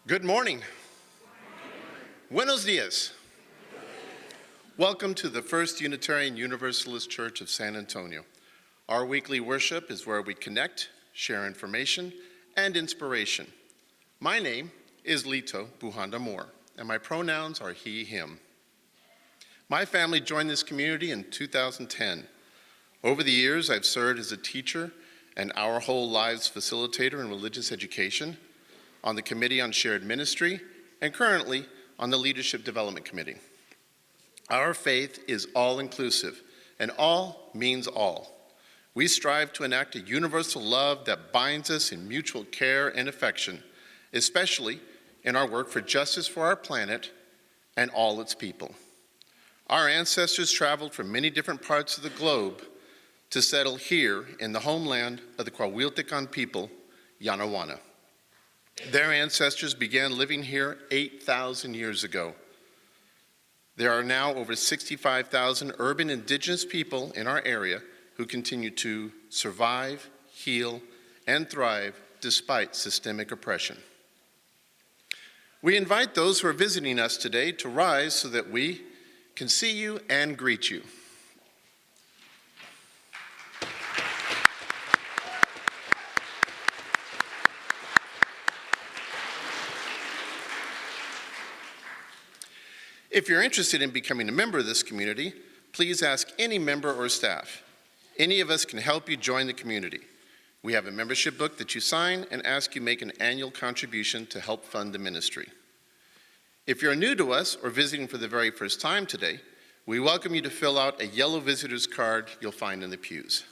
Good morning. Buenos dias. Welcome to the First Unitarian Universalist Church of San Antonio. Our weekly worship is where we connect, share information, and inspiration. My name is Lito Buhanda Moore, and my pronouns are he, him. My family joined this community in 2010. Over the years, I've served as a teacher and Our Whole Lives facilitator in religious education, on the Committee on Shared Ministry, and currently on the Leadership Development Committee. Our faith is all-inclusive, and all means all. We strive to enact a universal love that binds us in mutual care and affection, especially in our work for justice for our planet and all its people. Our ancestors traveled from many different parts of the globe to settle here in the homeland of the Coahuiltecan people, Yanaguana. Their ancestors began living here 8,000 years ago. There are now over 65,000 urban indigenous people in our area who continue to survive, heal, and thrive despite systemic oppression. We invite those who are visiting us today to rise so that we can see you and greet you. If you're interested in becoming a member of this community, please ask any member or staff. Any of us can help you join the community. We have a membership book that you sign and ask you make an annual contribution to help fund the ministry. If you're new to us or visiting for the very first time today, we welcome you to fill out a yellow visitor's card you'll find in the pews.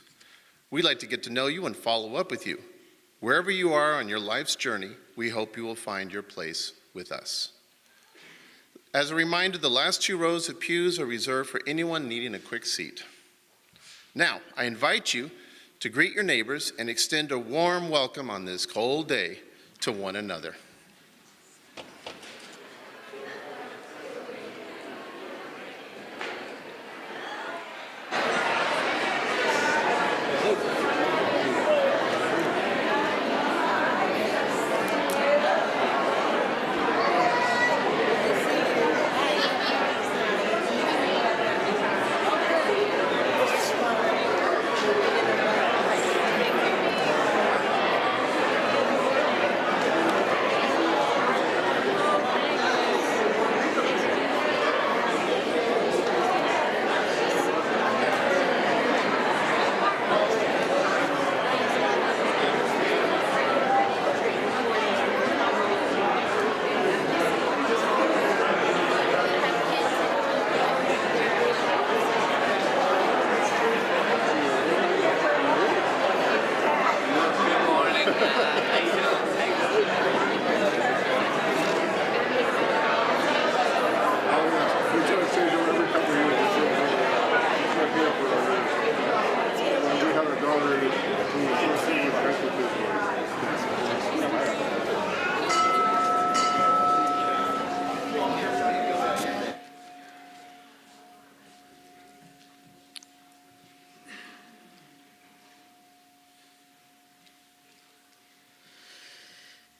We'd like to get to know you and follow up with you. Wherever you are on your life's journey, we hope you will find your place with us. As a reminder, the last 2 rows of pews are reserved for anyone needing a quick seat. Now, I invite you to greet your neighbors and extend a warm welcome on this cold day to one another.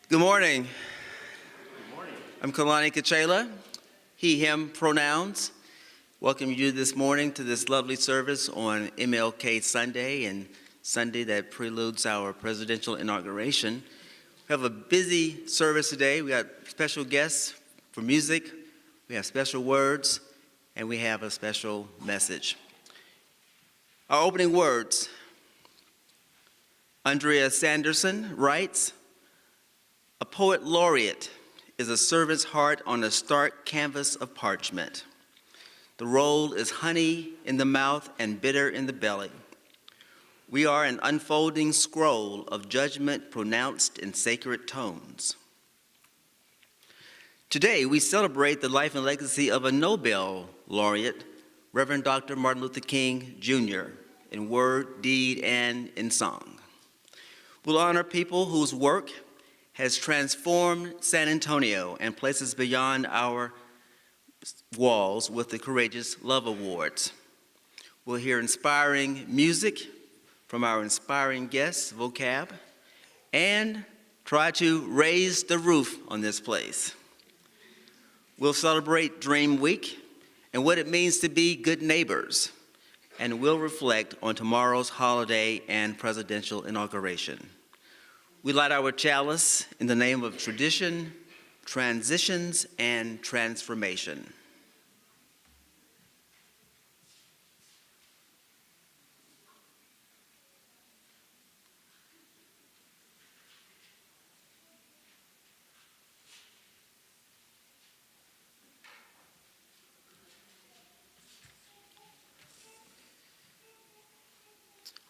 Good morning. Good morning. I'm Xolani Kacela, he, him pronouns. Welcome you this morning to this lovely service on MLK Sunday and Sunday that preludes our presidential inauguration. We have a busy service today. We got special guests for music, we have special words, and we have a special message. Our opening words, Andrea Sanderson writes, "A poet laureate is a servant's heart on a stark canvas of parchment. The role is honey in the mouth and bitter in the belly. We are an unfolding scroll of judgment pronounced in sacred tones." Today, we celebrate the life and legacy of a Nobel laureate, Reverend Dr. Martin Luther King, Jr., in word, deed, and in song. We'll honor people whose work has transformed San Antonio and places beyond our walls with the Courageous Love Awards. We'll hear inspiring music from our inspiring guests, Vocab, and try to raise the roof on this place. We'll celebrate Dream Week and what it means to be good neighbors, and we'll reflect on tomorrow's holiday and presidential inauguration. We light our chalice in the name of tradition, transitions, and transformation.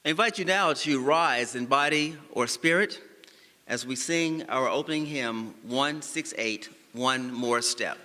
I invite you now to rise in body or spirit as we sing our opening hymn, 168, One More Step.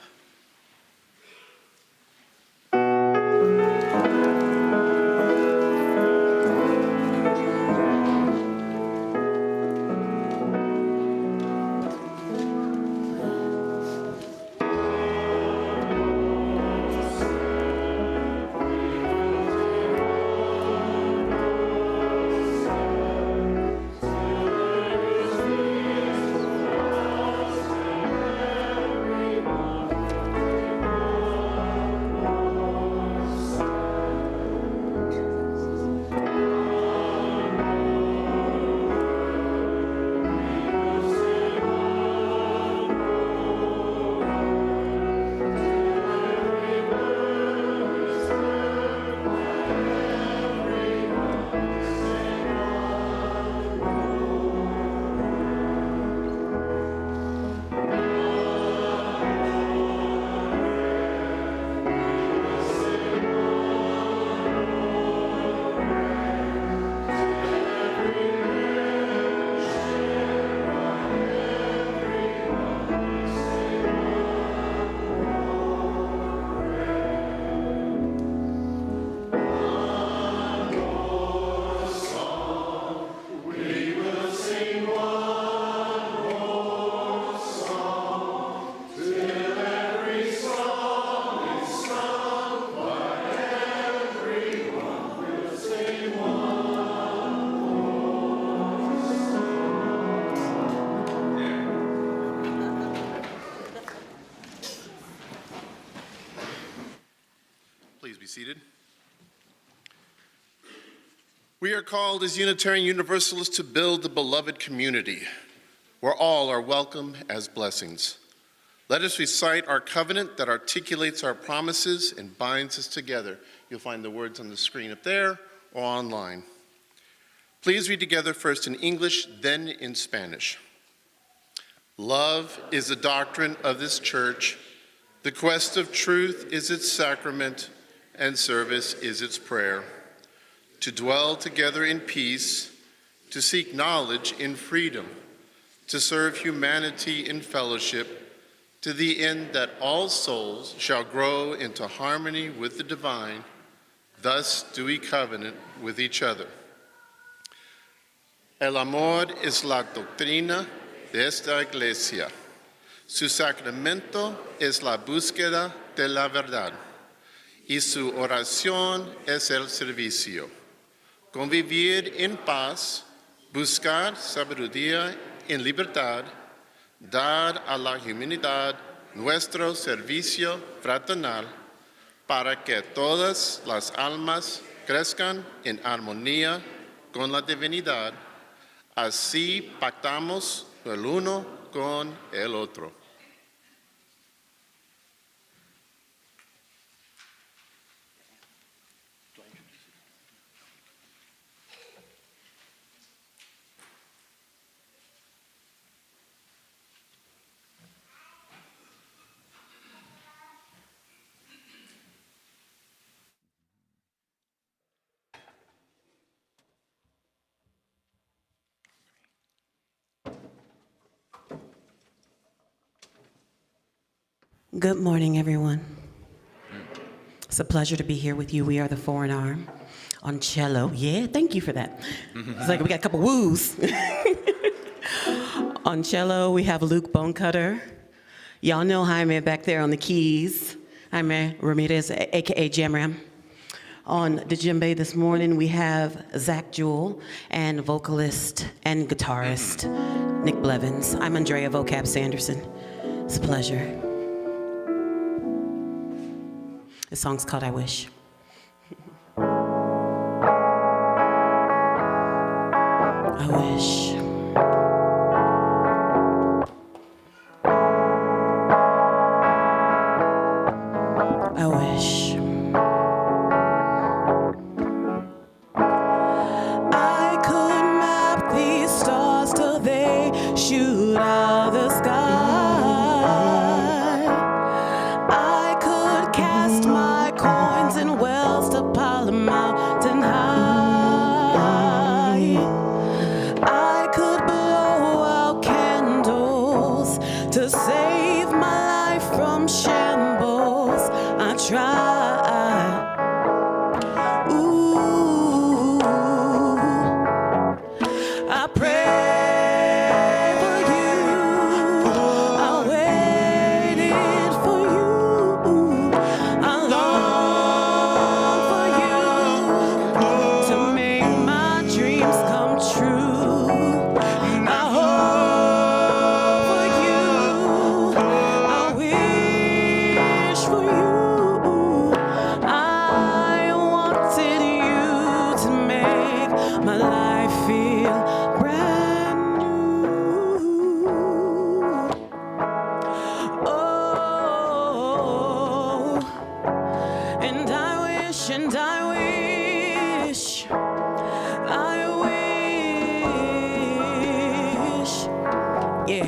Seated. We are called as Unitarian Universalists to build the beloved community where all are welcome as blessings. Let us recite our covenant that articulates our promises and binds us together. You'll find the words on the screen up there or online. Please read together first in English, then in Spanish. Love is the doctrine of this church. The quest of truth is its sacrament, and service is its prayer. To dwell together in peace, to seek knowledge in freedom, to serve humanity in fellowship, to the end that all souls shall grow into harmony with the divine. Thus do we covenant with each other. El amor es la doctrina de esta iglesia. Su sacramento es la búsqueda de la verdad. Y su oración es el servicio. Convivir en paz, buscar sabiduría en libertad, dar a la humanidad nuestro servicio fraternal para que todas las almas crezcan en armonía con la divinidad. Así pactamos el uno con el otro. Good morning, everyone. It's a pleasure to be here with you. We are the Foreign Arm on cello. Yeah, thank you for that. It's like we got a couple woos. On cello, we have Luke Bonecutter. Y'all know Jaime back there on the keys. Jaime Ramirez, AKA Jamram. On the djembe this morning, we have Zach Jewell and vocalist and guitarist Nick Blevins. I'm Andrea Vocab Sanderson. It's a pleasure. The song's called I Wish. I wish. I wish. I could map these stars till they shoot out the sky. I could cast my coins in wells to pile a mountain high. I could blow out candles to save my life from shambles. I try. Ooh, I pray for you. I waited for you. I long for you to make my dreams come true. I hope for you. I wish for you. I wanted you to make my life feel brand new. Oh, and I wish, and I wish, I wish. Yeah.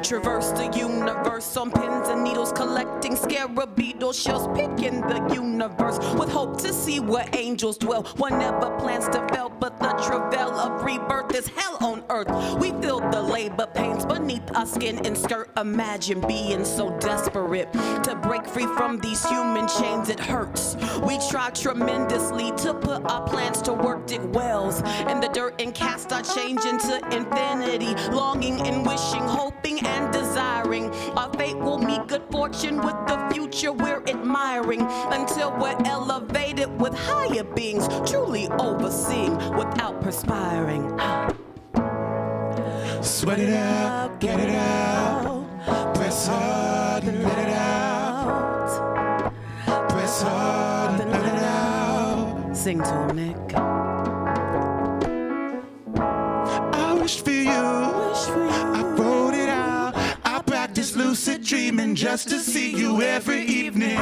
Traverse the universe on pins and needles, collecting scarab beetle shells, picking the universe with hope to see where angels dwell. One never plans to fail, but the travail of rebirth is hell on earth. We feel the labor pains beneath our skin and skirt. Imagine being so desperate to break free from these human chains. It hurts. We try tremendously to put our plans to work, dig wells in the dirt and cast our change into infinity, longing and wishing, hoping and desiring our fate will meet good fortune with the future we're admiring, until we're elevated with higher beings, truly overseeing without perspiring. Sweat it out, get it out. Press hard and let it out. Press hard and let it out. Sing to him, Nick. I wish for you. I wrote it out. I practice lucid dreaming just to see you every evening.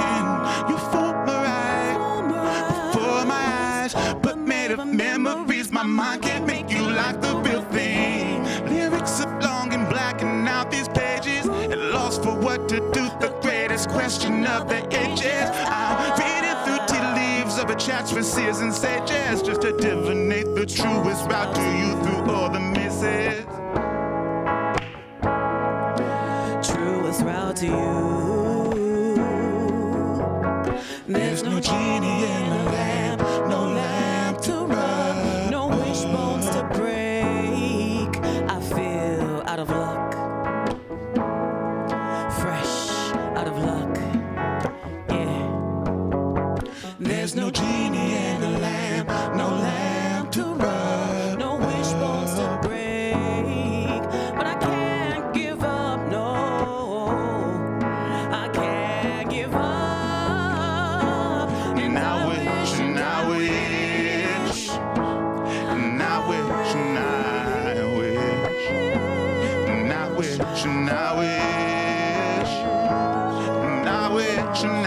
You form my right before my eyes, but made of memories. My mind can't make you like the real thing. Lyrics are long and blacking out these pages, and lost for what to do. The greatest question of the ages. I'm reading through tea leaves of a chats for seers and sages, just to divinate the truest route to you through all the misses. Truest route to you. There's no genie in the lamp, no lamp to rub, no wishbones to break. I feel out of luck, fresh out of luck. Yeah. There's no genie in the lamp, no lamp to rub, no wishbones to break, but I can't give up. No, I can't give up. and I wish, and I wish, and I wish, and I wish, and I wish, and I wish, and I wish, and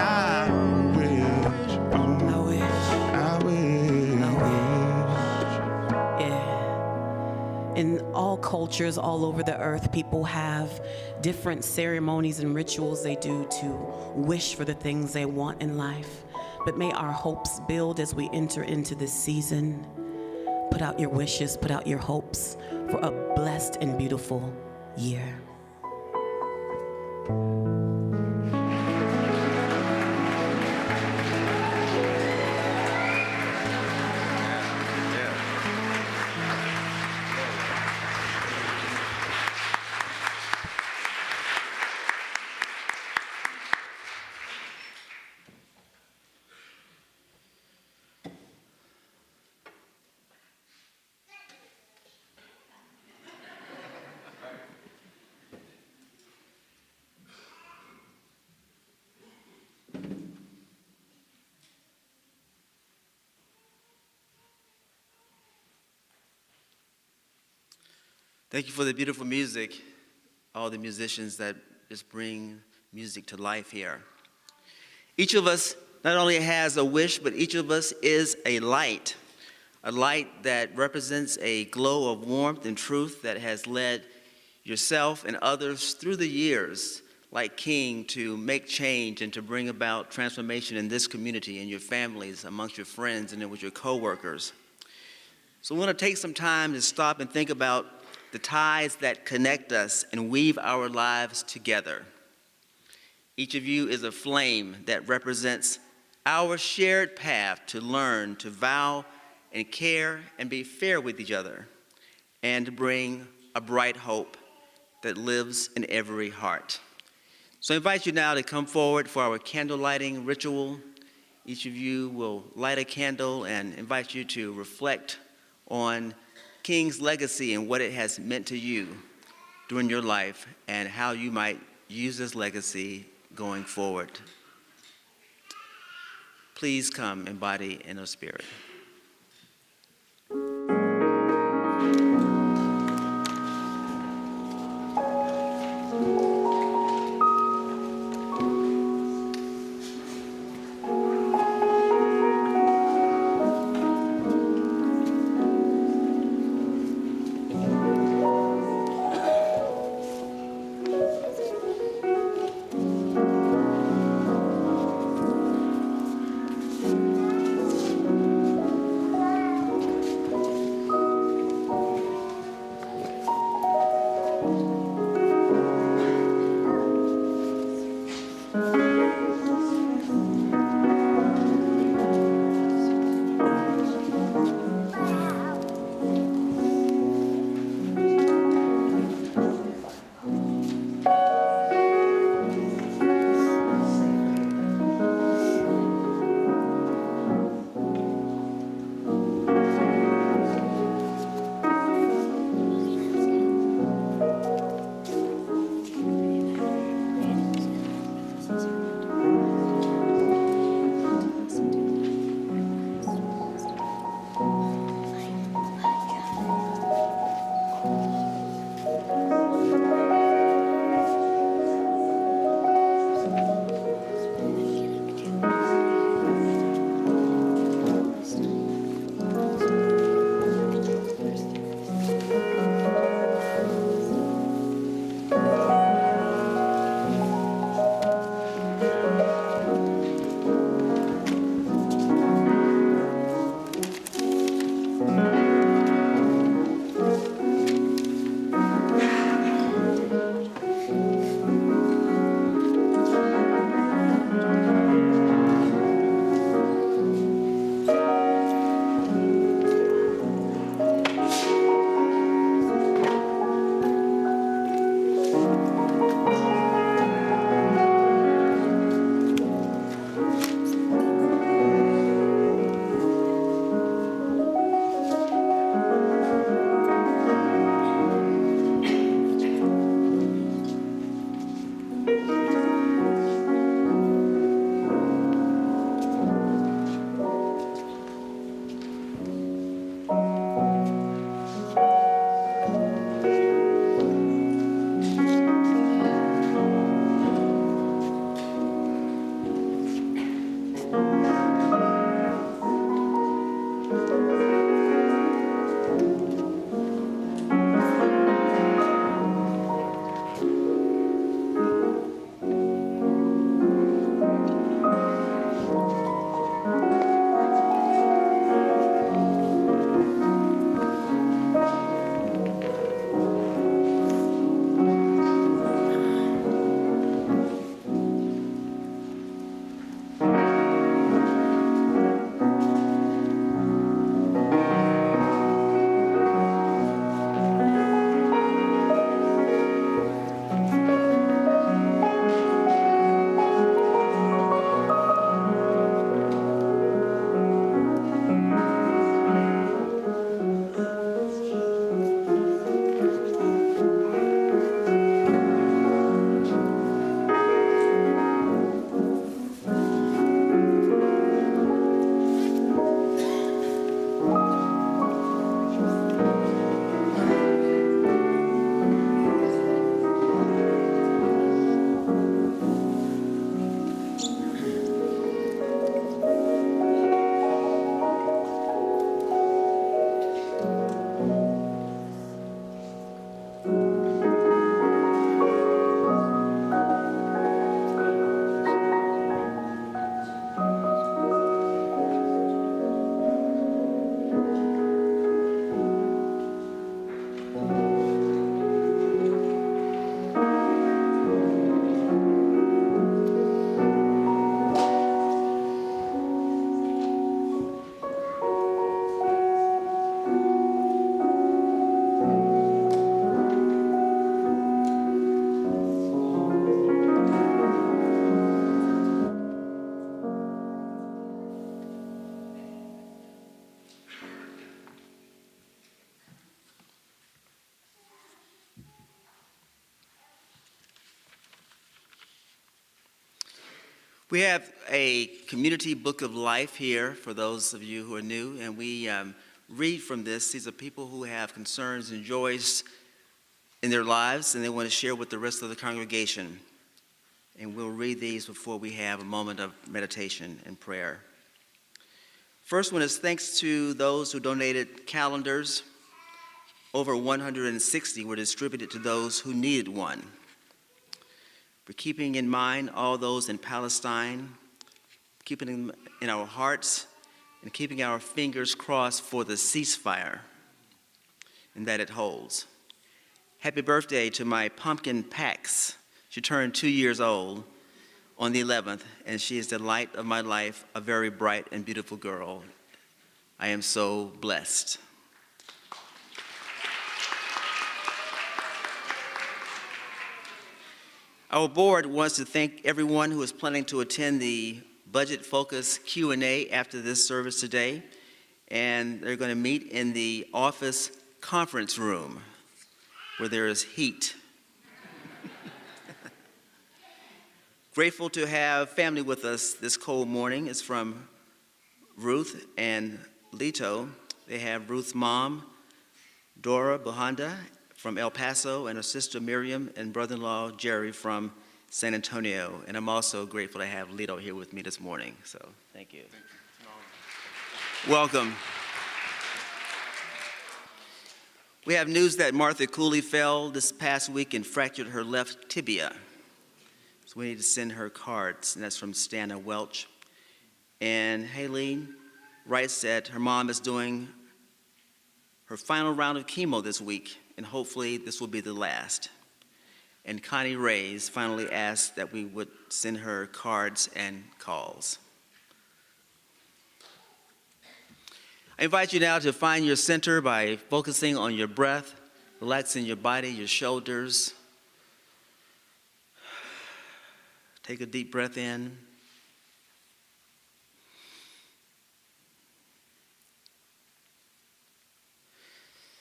I wish, I wish. I wish. Yeah. In all cultures all over the earth, people have different ceremonies and rituals they do to wish for the things they want in life. But may our hopes build as we enter into this season. Put out your wishes, put out your hopes for a blessed and beautiful year. Thank you for the beautiful music, all the musicians that just bring music to life here. Each of us not only has a wish, but each of us is a light that represents a glow of warmth and truth that has led yourself and others through the years, like King, to make change and to bring about transformation in this community, in your families, amongst your friends, and then with your coworkers. So we want to take some time to stop and think about the ties that connect us and weave our lives together. Each of you is a flame that represents our shared path to learn, to vow, and care, and be fair with each other, and to bring a bright hope that lives in every heart. So I invite you now to come forward for our candle lighting ritual. Each of you will light a candle and invite you to reflect on King's legacy and what it has meant to you during your life and how you might use this legacy going forward. Please come in body and in spirit. We have a community book of life here for those of you who are new, and we read from this. These are people who have concerns and joys in their lives, and they want to share with the rest of the congregation. And we'll read these before we have a moment of meditation and prayer. First one is thanks to those who donated calendars. Over 160 were distributed to those who needed one. We're keeping in mind all those in Palestine, keeping them in our hearts, and keeping our fingers crossed for the ceasefire and that it holds. Happy birthday to my pumpkin Pax. She turned 2 years old on the 11th, and she is the light of my life, a very bright and beautiful girl. I am so blessed. Our board wants to thank everyone who is planning to attend the Budget Focus Q&A after this service today, and they're going to meet in the office conference room where there is heat. Grateful to have family with us this cold morning. It's from Ruth and Lito. They have Ruth's mom, Dora Buhanda, from El Paso, and her sister Miriam and brother-in-law Jerry from San Antonio. And I'm also grateful to have Lito here with me this morning. So thank you. Welcome. We have news that Martha Cooley fell this past week and fractured her left tibia. So we need to send her cards, and that's from Stana Welch. And Haleen writes that her mom is doing her final round of chemo this week, and hopefully this will be the last. And Connie Reyes finally asked that we would send her cards and calls. I invite you now to find your center by focusing on your breath, relaxing your body, your shoulders. Take a deep breath in.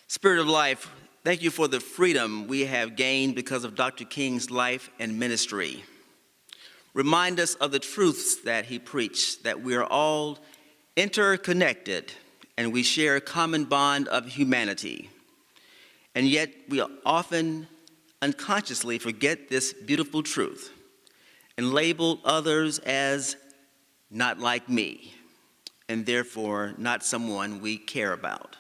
Spirit of life, thank you for the freedom we have gained because of Dr. King's life and ministry. Remind us of the truths that he preached, that we are all interconnected and we share a common bond of humanity. And yet we often unconsciously forget this beautiful truth and label others as not like me, and therefore not someone we care about.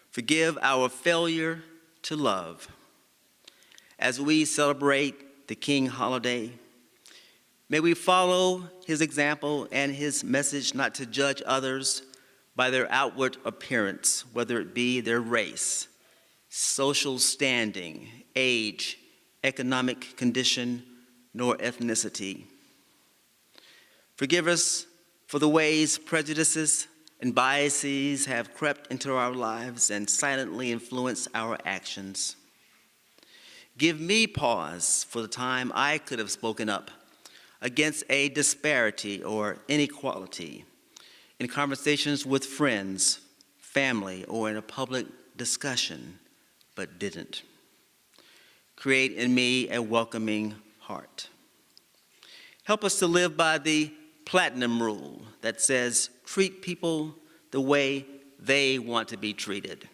Forgive our failure to love. As we celebrate the King holiday, may we follow his example and his message not to judge others by their outward appearance, whether it be their race, social standing, age, economic condition, nor ethnicity. Forgive us for the ways prejudices and biases have crept into our lives and silently influenced our actions. Give me pause for the time I could have spoken up against a disparity or inequality in conversations with friends, family, or in a public discussion, but didn't. Create in me a welcoming heart. Help us to live by the platinum rule that says, treat people the way they want to be treated.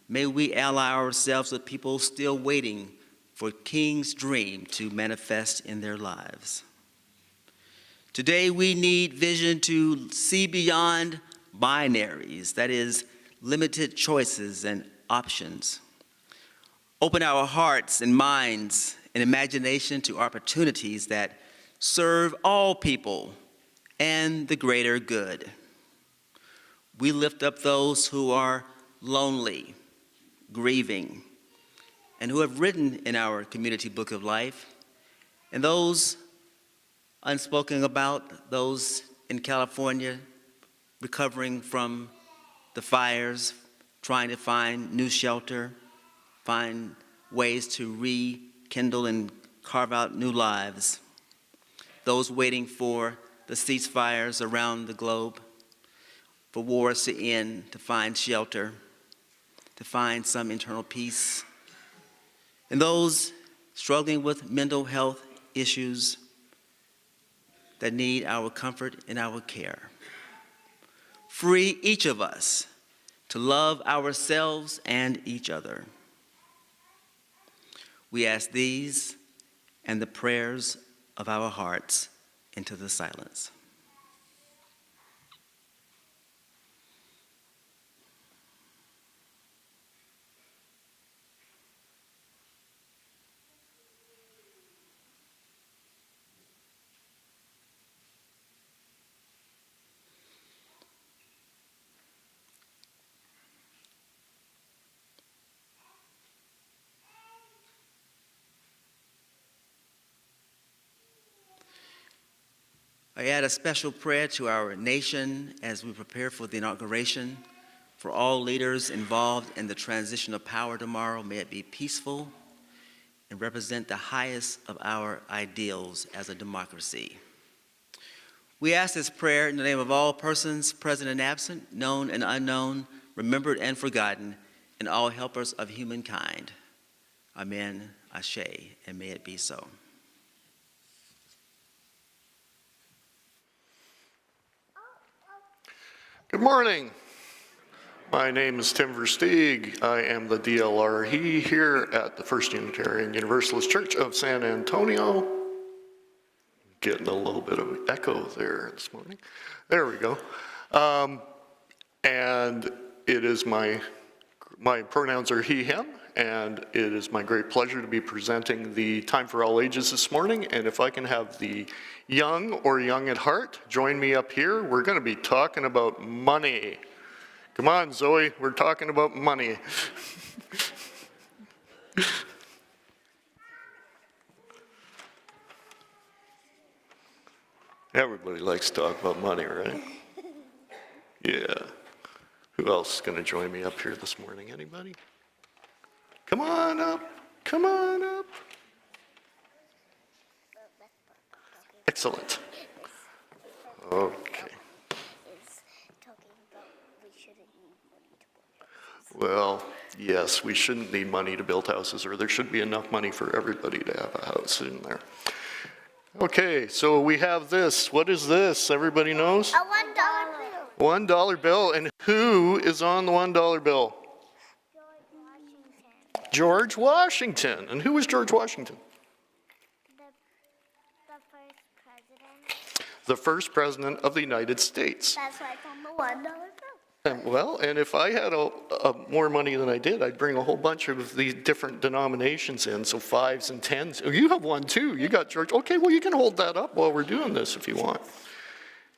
May we ally ourselves with people still waiting for King's dream to manifest in their lives. Today we need vision to see beyond binaries, that is, limited choices and options. Open our hearts and minds and imagination to opportunities that serve all people and the greater good. We lift up those who are lonely, grieving, and who have written in our community book of life, and those unspoken about, those in California recovering from the fires, trying to find new shelter, find ways to rekindle and carve out new lives. Those waiting for the ceasefires around the globe, for wars to end, to find shelter, to find some internal peace. And those struggling with mental health issues, that need our comfort and our care. Free each of us to love ourselves and each other. We ask these and the prayers of our hearts into the silence. I add a special prayer to our nation as we prepare for the inauguration. For all leaders involved in the transition of power tomorrow, may it be peaceful and represent the highest of our ideals as a democracy. We ask this prayer in the name of all persons present and absent, known and unknown, remembered and forgotten, and all helpers of humankind. Amen, Ashe, and may it be so. Good morning. My name is Tim Versteeg. I am the DLRE here at the First Unitarian Universalist Church of San Antonio. Getting a little bit of echo there this morning. There we go. And it is my pronouns are he, him, and it is my great pleasure to be presenting the Time for All Ages this morning. And if I can have the young or young at heart join me up here, we're going to be talking about money. Come on, Zoe, we're talking about money. Everybody likes to talk about money, right? Yeah. Who else is going to join me up here this morning? Anybody? Come on up. Come on up. Excellent. Okay. Well, yes, we shouldn't need money to build houses, or there should be enough money for everybody to have a house in there. Okay, so we have this. What is this? Everybody knows? A $1 bill. $1 bill. And who is on the $1 bill? George Washington. And who was George Washington? The first president of the United States. That's why it's on the $1 bill. And if I had more money than I did, I'd bring a whole bunch of the different denominations in, so 5s and 10s. Oh, you have one too. You got George. Okay, well, you can hold that up while we're doing this if you want.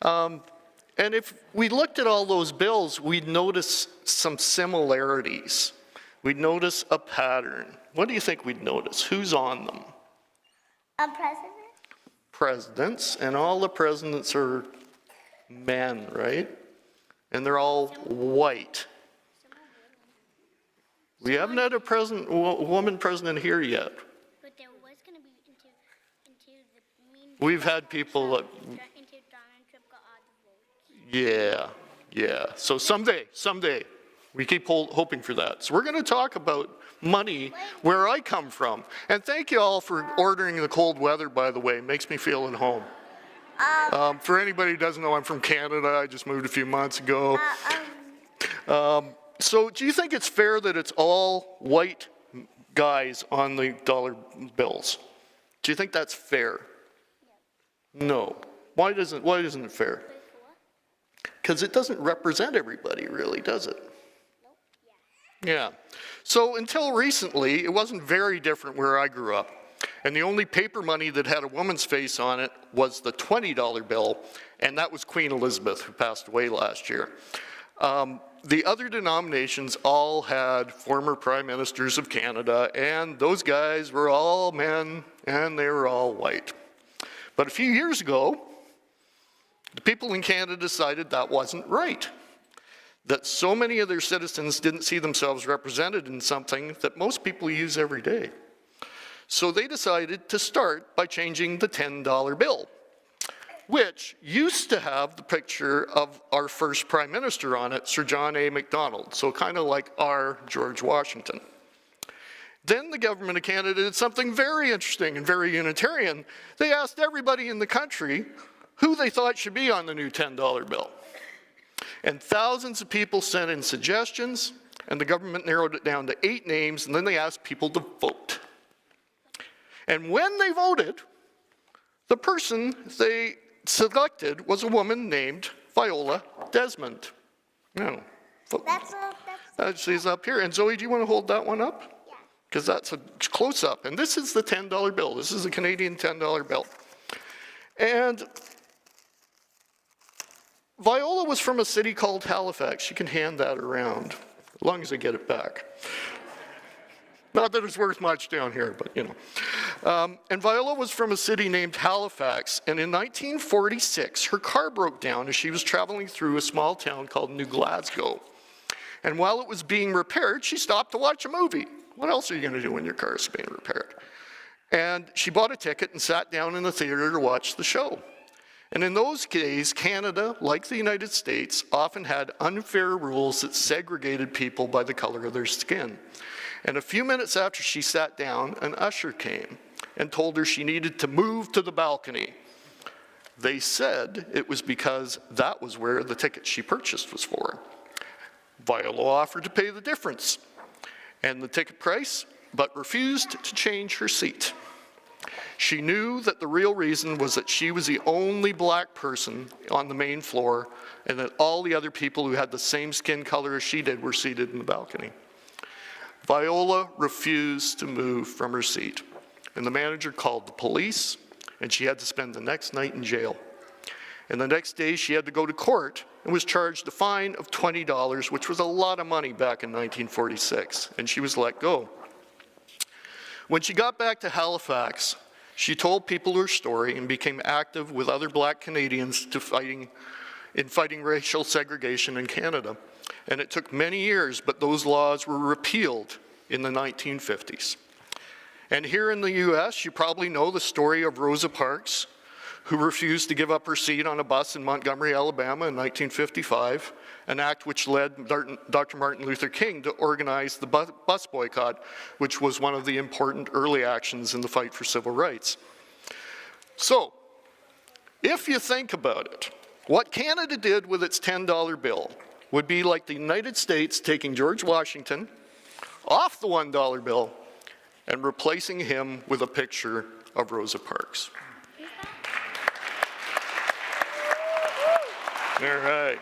And if we looked at all those bills, we'd notice some similarities. We'd notice a pattern. What do you think we'd notice? Who's on them? A president? Presidents, and all the presidents are men, right? And they're all white. We haven't had a woman president here yet. But there was going to be until the mean. We've had people that. Until Donald Trump got all the votes. Yeah. So someday, we keep hoping for that. So we're going to talk about money where I come from. And thank you all for ordering the cold weather, by the way. It makes me feel at home. For anybody who doesn't know, I'm from Canada. I just moved a few months ago. So do you think it's fair that it's all white guys on the dollar bills? Do you think that's fair? No. Why isn't it fair? Because it doesn't represent everybody, really, does it? Yeah. So until recently, it wasn't very different where I grew up. And the only paper money that had a woman's face on it was the $20 bill, and that was Queen Elizabeth, who passed away last year. The other denominations all had former prime ministers of Canada, and those guys were all men, and they were all white. But a few years ago, the people in Canada decided that wasn't right. That so many of their citizens didn't see themselves represented in something that most people use every day. So they decided to start by changing the $10 bill, which used to have the picture of our first prime minister on it, Sir John A. Macdonald, so kind of like our George Washington. Then the government of Canada did something very interesting and very Unitarian. They asked everybody in the country, who they thought should be on the new $10 bill. And thousands of people sent in suggestions, and the government narrowed it down to 8 names, and then they asked people to vote. And when they voted, the person they selected was a woman named Viola Desmond. No. She's up here. And Zoe, do you want to hold that one up? Yeah. Because that's a close-up. And this is the $10 bill. This is a Canadian $10 bill. And Viola was from a city called Halifax. You can hand that around, as long as I get it back. Not that it's worth much down here, but you know. And Viola was from a city named Halifax, and in 1946, her car broke down as she was traveling through a small town called New Glasgow. And while it was being repaired, she stopped to watch a movie. What else are you gonna do when your car is being repaired? And she bought a ticket and sat down in the theater to watch the show. And in those days, Canada, like the United States, often had unfair rules that segregated people by the color of their skin. And a few minutes after she sat down, an usher came and told her she needed to move to the balcony. They said it was because that was where the ticket she purchased was for. Viola offered to pay the difference and the ticket price, but refused to change her seat. She knew that the real reason was that she was the only black person on the main floor, and that all the other people who had the same skin color as she did were seated in the balcony. Viola refused to move from her seat, and the manager called the police, and she had to spend the next night in jail. And the next day she had to go to court and was charged a fine of $20, which was a lot of money back in 1946, and she was let go. When she got back to Halifax, she told people her story and became active with other black Canadians in fighting racial segregation in Canada. And it took many years, but those laws were repealed in the 1950s. And here in the US, you probably know the story of Rosa Parks, who refused to give up her seat on a bus in Montgomery, Alabama in 1955, an act which led Dr. Martin Luther King to organize the bus boycott, which was one of the important early actions in the fight for civil rights. So, if you think about it, what Canada did with its $10 bill would be like the United States taking George Washington off the $1 bill and replacing him with a picture of Rosa Parks. All right.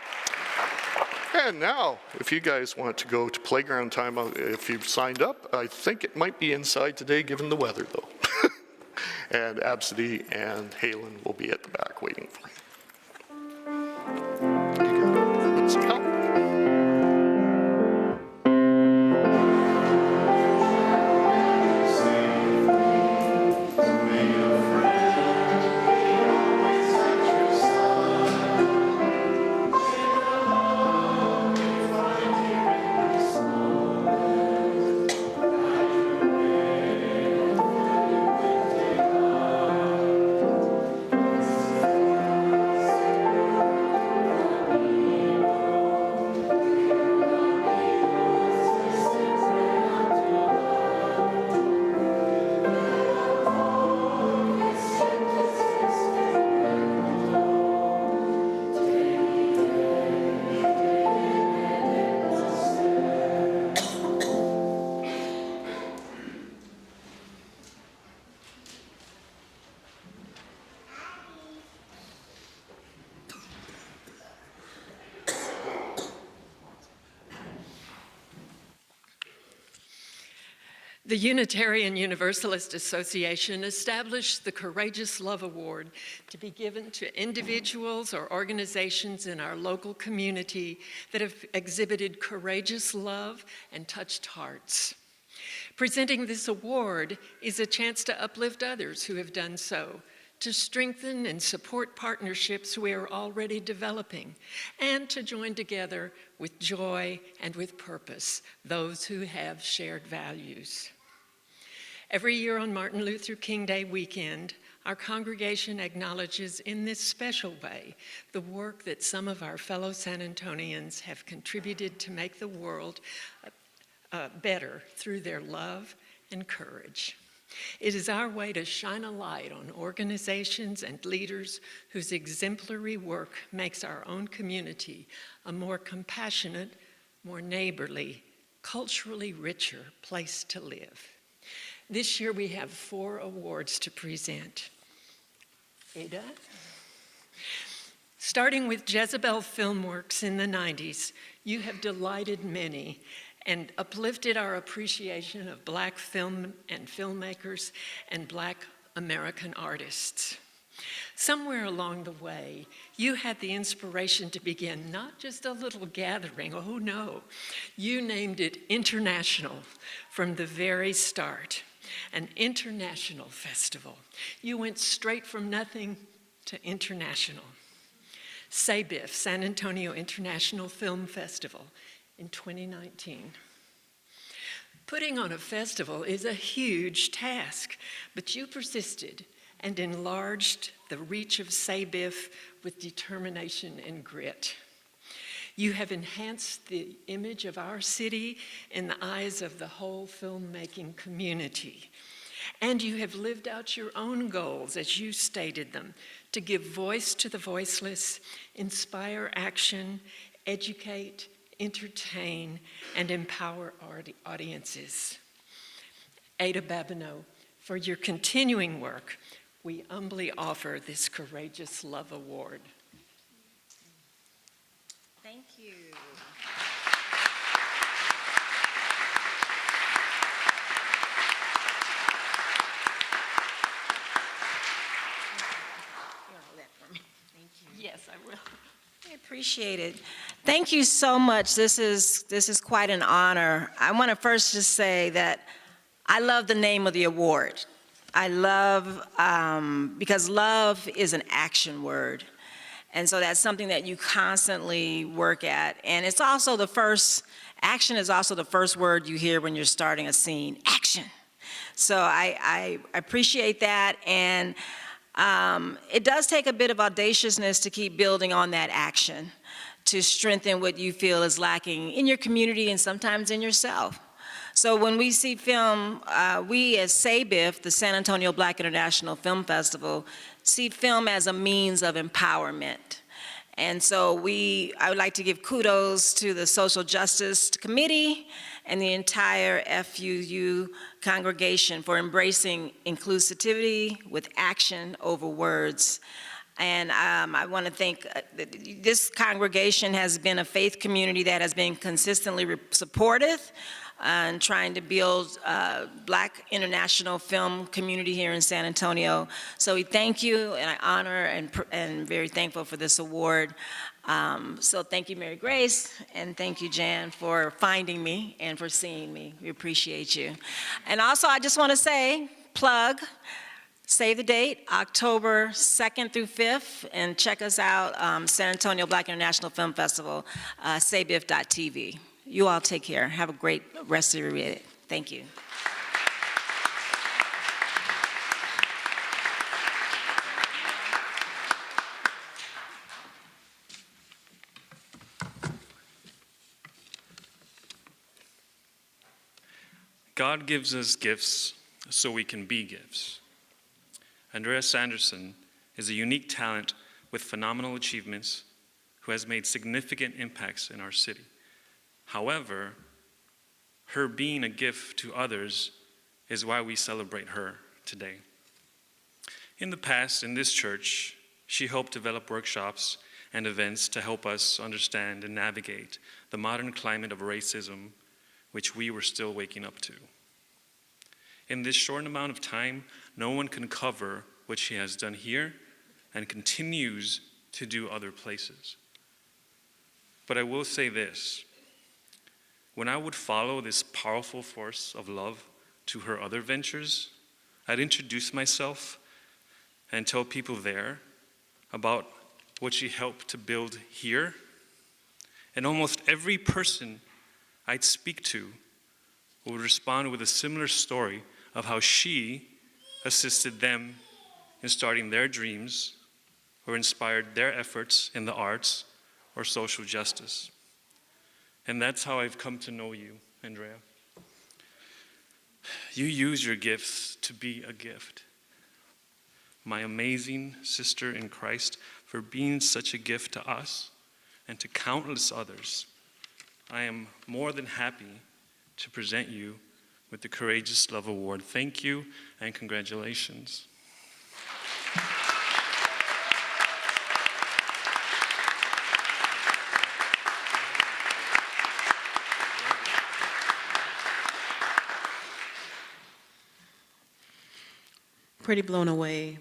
And now, if you guys want to go to playground time, if you've signed up, I think it might be inside today given the weather though. And Absidy and Halen will be at the back waiting for you. Let's go. The Unitarian Universalist Association established the Courageous Love Award to be given to individuals or organizations in our local community that have exhibited courageous love and touched hearts. Presenting this award is a chance to uplift others who have done so, to strengthen and support partnerships we are already developing, and to join together with joy and with purpose those who have shared values. Every year on Martin Luther King Day weekend, our congregation acknowledges in this special way the work that some of our fellow San Antonians have contributed to make the world better through their love and courage. It is our way to shine a light on organizations and leaders whose exemplary work makes our own community a more compassionate, more neighborly, culturally richer place to live. This year we have 4 awards to present. Ada? Starting with Jezebel Filmworks in the 90s, you have delighted many and uplifted our appreciation of Black film and filmmakers and Black American artists. Somewhere along the way, you had the inspiration to begin not just a little gathering, oh no, you named it international from the very start, an international festival. You went straight from nothing to international. SABIF, San Antonio International Film Festival, in 2019. Putting on a festival is a huge task, but you persisted and enlarged the reach of SABIF with determination and grit. You have enhanced the image of our city in the eyes of the whole filmmaking community. And you have lived out your own goals as you stated them, to give voice to the voiceless, inspire action, educate, entertain, and empower audiences. Ada Babineau, for your continuing work, we humbly offer this Courageous Love Award. Thank you. Yes, I will. I appreciate it. Thank you so much. This is quite an honor. I want to first just say that I love the name of the award. I love, because love is an action word. And so that's something that you constantly work at. And it's also the first, action is also the first word you hear when you're starting a scene, action. So I appreciate that. And it does take a bit of audaciousness to keep building on that action, to strengthen what you feel is lacking in your community and sometimes in yourself. So when we see film, we as SABIF, the San Antonio Black International Film Festival, see film as a means of empowerment. And so I would like to give kudos to the Social Justice Committee and the entire FUU congregation for embracing inclusivity with action over words. And I want to thank, this congregation has been a faith community that has been consistently supportive and trying to build Black international film community here in San Antonio. So we thank you, and I honor and very thankful for this award. So thank you, Mary Grace, and thank you, Jan, for finding me and for seeing me. We appreciate you. And also, I just want to say, plug, save the date, October 2nd through 5th, and check us out, San Antonio Black International Film Festival, sabif.tv. You all take care. Have a great rest of your day. Thank you. God gives us gifts so we can be gifts. Andrea Sanderson is a unique talent with phenomenal achievements who has made significant impacts in our city. However, her being a gift to others is why we celebrate her today. In the past, in this church, she helped develop workshops and events to help us understand and navigate the modern climate of racism, which we were still waking up to. In this short amount of time, no one can cover what she has done here and continues to do other places. But I will say this. When I would follow this powerful force of love to her other ventures, I'd introduce myself and tell people there about what she helped to build here. And almost every person I'd speak to would respond with a similar story of how she assisted them in starting their dreams or inspired their efforts in the arts or social justice. And that's how I've come to know you, Andrea. You use your gifts to be a gift. My amazing sister in Christ, for being such a gift to us and to countless others, I am more than happy to present you with the Courageous Love Award. Thank you and congratulations. Pretty blown away.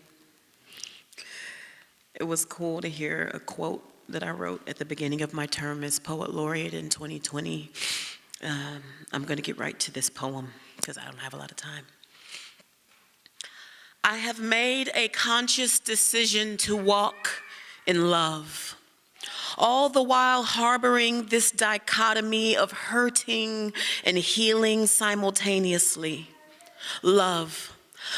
It was cool to hear a quote that I wrote at the beginning of my term as Poet Laureate in 2020. I'm going to get right to this poem because I don't have a lot of time. I have made a conscious decision to walk in love, all the while harboring this dichotomy of hurting and healing simultaneously. Love,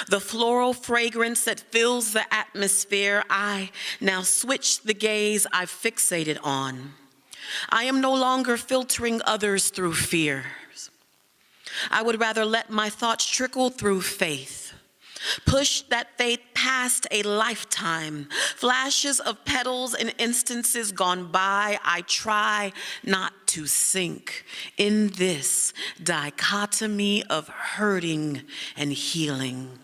the floral fragrance that fills the atmosphere, I now switch the gaze I've fixated on. I am no longer filtering others through fears. I would rather let my thoughts trickle through faith. Push that faith past a lifetime. Flashes of petals and instances gone by, I try not to sink in this dichotomy of hurting and healing.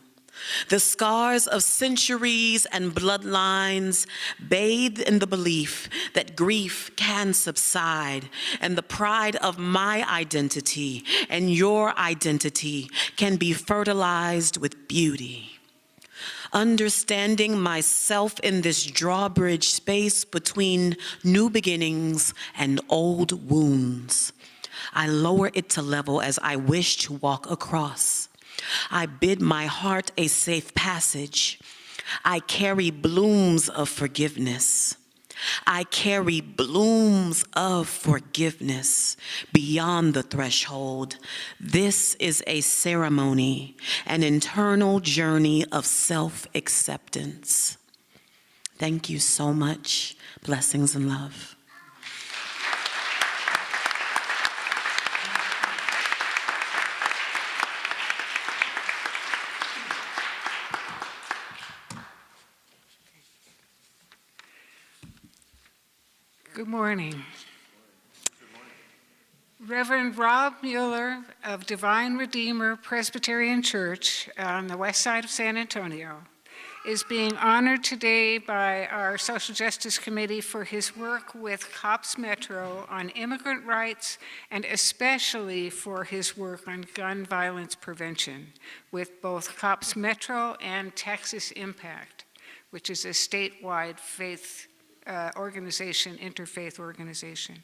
The scars of centuries and bloodlines bathed in the belief that grief can subside, and the pride of my identity and your identity can be fertilized with beauty. Understanding myself in this drawbridge space between new beginnings and old wounds, I lower it to level as I wish to walk across. I bid my heart a safe passage. I carry blooms of forgiveness. I carry blooms of forgiveness beyond the threshold. This is a ceremony, an internal journey of self-acceptance. Thank you so much. Blessings and love. Good morning. Reverend Rob Mueller of Divine Redeemer Presbyterian Church on the west side of San Antonio is being honored today by our Social Justice Committee for his work with COPS Metro on immigrant rights, and especially for his work on gun violence prevention with both COPS Metro and Texas Impact, which is a statewide faith organization, interfaith organization.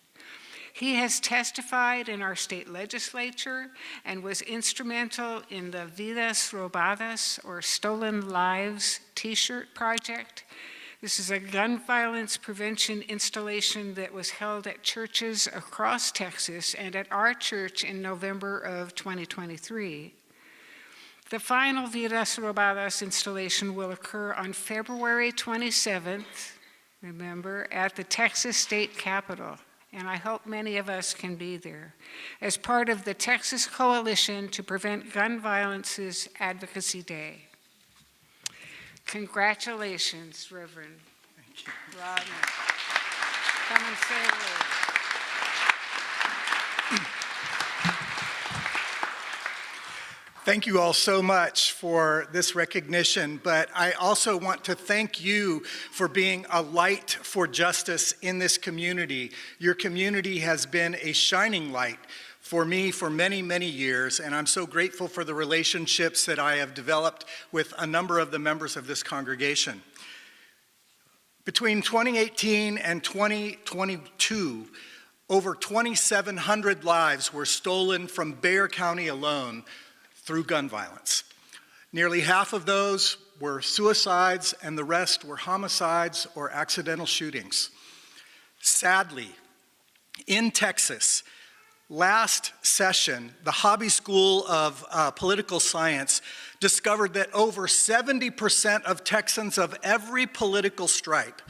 He has testified in our state legislature and was instrumental in the Vidas Robadas, or Stolen Lives, t-shirt project. This is a gun violence prevention installation that was held at churches across Texas and at our church in November of 2023. The final Vidas Robadas installation will occur on February 27th, remember, at the Texas State Capitol, and I hope many of us can be there, as part of the Texas Coalition to Prevent Gun Violence's Advocacy Day. Congratulations, Reverend Rodney. Come and say a word. Thank you all so much for this recognition, but I also want to thank you for being a light for justice in this community. Your community has been a shining light for me for many, many years, and I'm so grateful for the relationships that I have developed with a number of the members of this congregation. Between 2018 and 2022, over 2,700 lives were stolen from Bexar County alone through gun violence. Nearly half of those were suicides, and the rest were homicides or accidental shootings. Sadly, in Texas, last session, the Hobby School of Political Science discovered that over 70% of Texans of every political stripe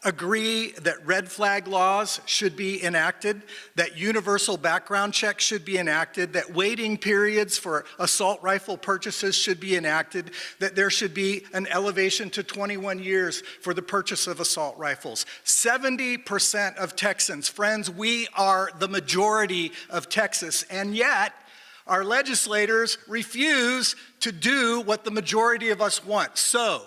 agree that red flag laws should be enacted, that universal background checks should be enacted, that waiting periods for assault rifle purchases should be enacted, that there should be an elevation to 21 years for the purchase of assault rifles. 70% of Texans, friends, we are the majority of Texas, and yet our legislators refuse to do what the majority of us want. So,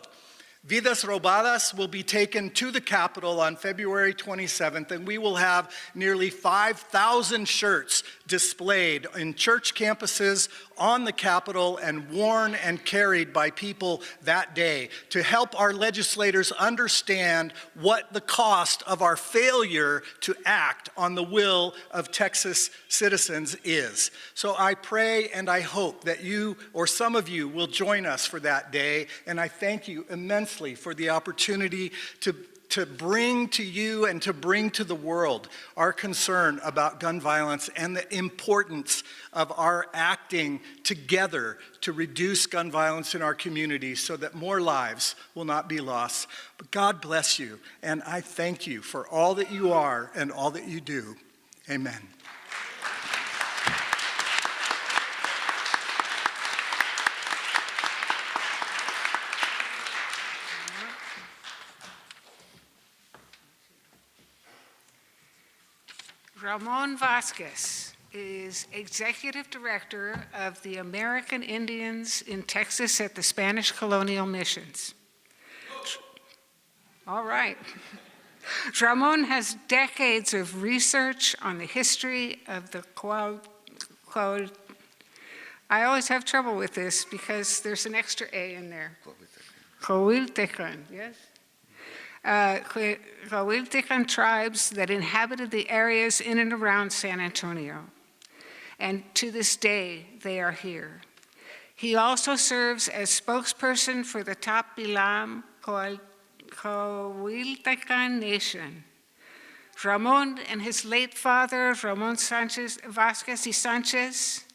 Vidas Robadas will be taken to the Capitol on February 27th, and we will have nearly 5,000 shirts displayed in church campuses, on the Capitol, and worn and carried by people that day to help our legislators understand what the cost of our failure to act on the will of Texas citizens is. So I pray and I hope that you, or some of you, will join us for that day, and I thank you immensely for the opportunity to bring to you and to bring to the world our concern about gun violence and the importance of our acting together to reduce gun violence in our communities so that more lives will not be lost. But God bless you, and I thank you for all that you are and all that you do. Amen. Ramon Vasquez is Executive Director of the American Indians in Texas at the Spanish Colonial Missions. All right. Ramon has decades of research on the history of the I always have trouble with this because there's an extra A in there. Coahuiltecan, yes? Coahuiltecan tribes that inhabited the areas in and around San Antonio. And to this day, they are here. He also serves as spokesperson for the Tapilam Coahuiltecan Nation. Ramon and his late father, Ramon Vasquez y Sanchez,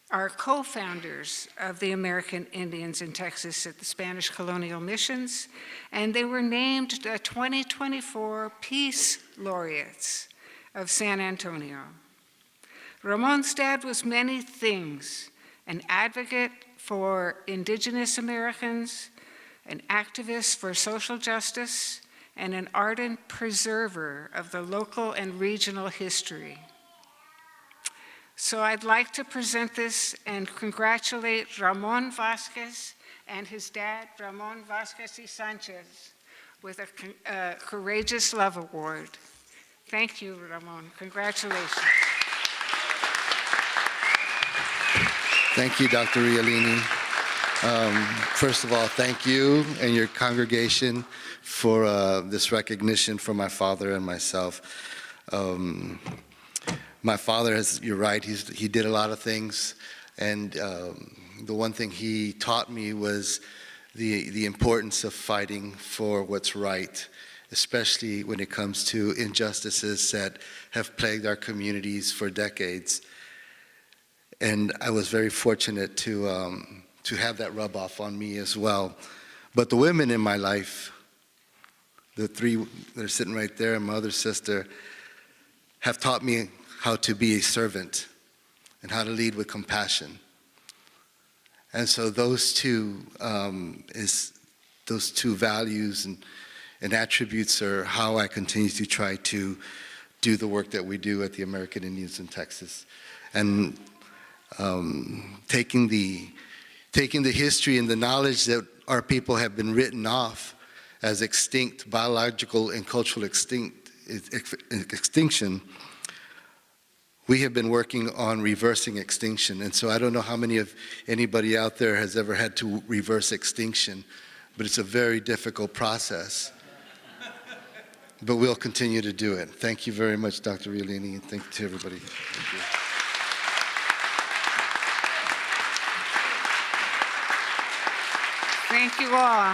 are co-founders of the American Indians in Texas at the Spanish Colonial Missions, and they were named the 2024 Peace Laureates of San Antonio. Ramon's dad was many things: an advocate for Indigenous Americans, an activist for social justice, and an ardent preserver of the local and regional history. So I'd like to present this and congratulate Ramon Vasquez and his dad, Ramon Vasquez y Sanchez, with a Courageous Love Award. Thank you, Ramon. Congratulations. Thank you, Dr. Rialini. First of all, thank you and your congregation for this recognition for my father and myself. My father, you're right, he did a lot of things, and the one thing he taught me was the importance of fighting for what's right, especially when it comes to injustices that have plagued our communities for decades. And I was very fortunate to have that rub off on me as well. But the women in my life, the three that are sitting right there, and my other sister, have taught me how to be a servant and how to lead with compassion. And so those two values and attributes are how I continue to try to do the work that we do at the American Indians in Texas. And taking the history and the knowledge that our people have been written off as extinct, biological and cultural extinction, we have been working on reversing extinction. And so I don't know how many of anybody out there has ever had to reverse extinction, but it's a very difficult process. But we'll continue to do it. Thank you very much, Dr. Rialini, and thank you to everybody. Thank you. Thank you all.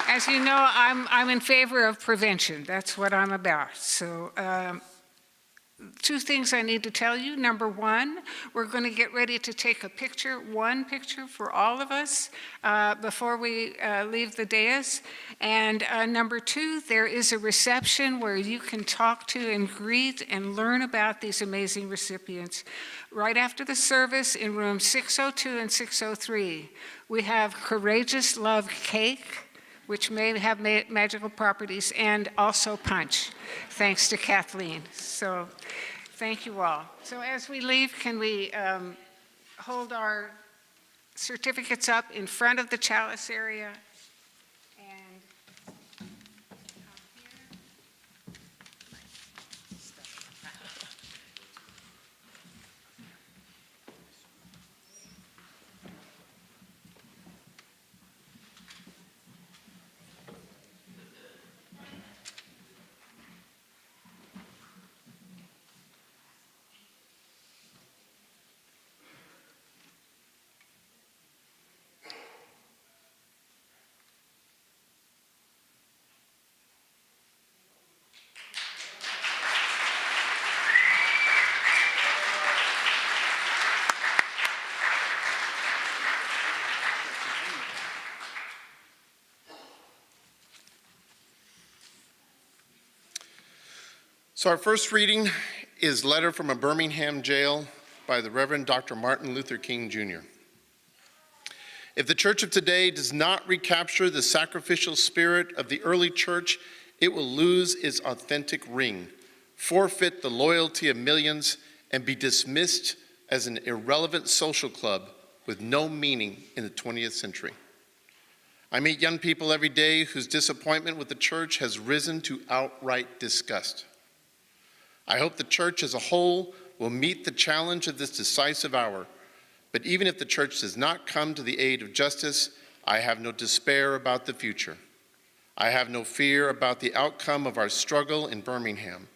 As you know, I'm in favor of prevention. That's what I'm about. So two things I need to tell you. Number one, we're going to get ready to take a picture, one picture for all of us before we leave the dais. And number two, there is a reception where you can talk to and greet and learn about these amazing recipients. Right after the service in room 602 and 603, we have Courageous Love Cake, which may have magical properties, and also punch, thanks to Kathleen. So thank you all. So as we leave, can we hold our certificates up in front of the chalice area? So our first reading is Letter from a Birmingham Jail by the Reverend Dr. Martin Luther King, Jr. If the church of today does not recapture the sacrificial spirit of the early church, it will lose its authentic ring, forfeit the loyalty of millions, and be dismissed as an irrelevant social club with no meaning in the 20th century. I meet young people every day whose disappointment with the church has risen to outright disgust. I hope the church as a whole will meet the challenge of this decisive hour. But even if the church does not come to the aid of justice, I have no despair about the future. I have no fear about the outcome of our struggle in Birmingham.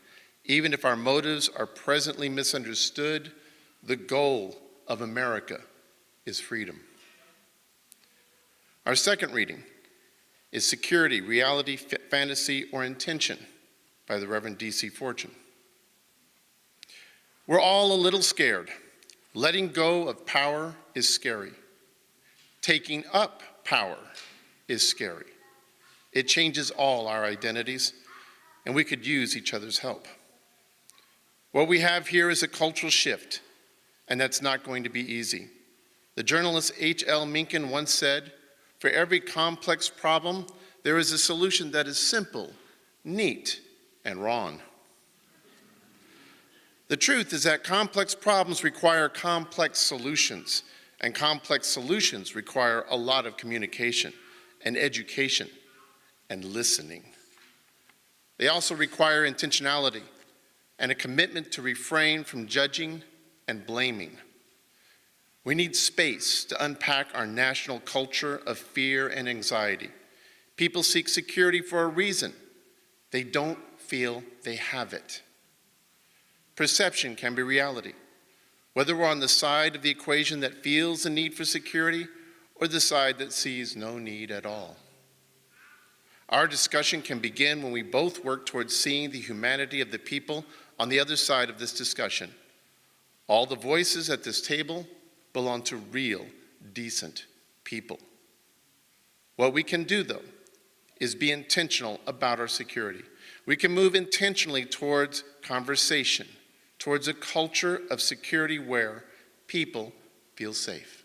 Even if our motives are presently misunderstood, the goal of America is freedom. Our second reading is Security, Reality, Fantasy, or Intention by the Reverend D.C. Fortune. We're all a little scared. Letting go of power is scary. Taking up power is scary. It changes all our identities, and we could use each other's help. What we have here is a cultural shift, and that's not going to be easy. The journalist H.L. Mencken once said, "For every complex problem, there is a solution that is simple, neat, and wrong." The truth is that complex problems require complex solutions, and complex solutions require a lot of communication and education and listening. They also require intentionality and a commitment to refrain from judging and blaming. We need space to unpack our national culture of fear and anxiety. People seek security for a reason. They don't feel they have it. Perception can be reality, whether we're on the side of the equation that feels the need for security or the side that sees no need at all. Our discussion can begin when we both work towards seeing the humanity of the people on the other side of this discussion. All the voices at this table belong to real, decent people. What we can do, though, is be intentional about our security. We can move intentionally towards conversation, towards a culture of security where people feel safe.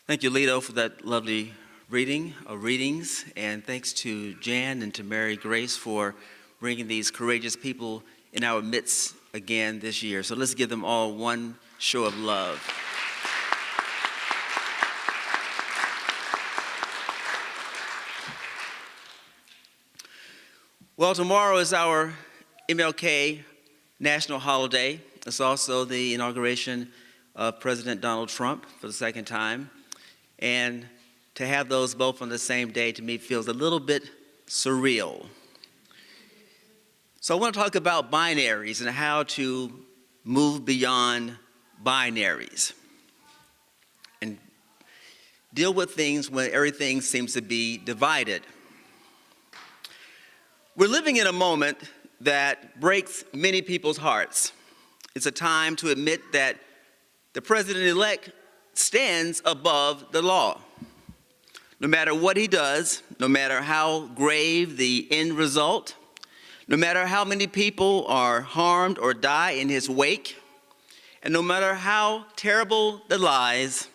Thank you, Lito, for that lovely reading or readings, and thanks to Jan and to Mary Grace for bringing these courageous people in our midst again this year. So let's give them all one show of love. Well, tomorrow is our MLK national holiday. It's also the inauguration of President Donald Trump for the second time. And to have those both on the same day to me feels a little bit surreal. So I want to talk about binaries and how to move beyond binaries and deal with things when everything seems to be divided. We're living in a moment that breaks many people's hearts. It's a time to admit that the president-elect stands above the law. No matter what he does, no matter how grave the end result, no matter how many people are harmed or die in his wake, and no matter how terrible the lies,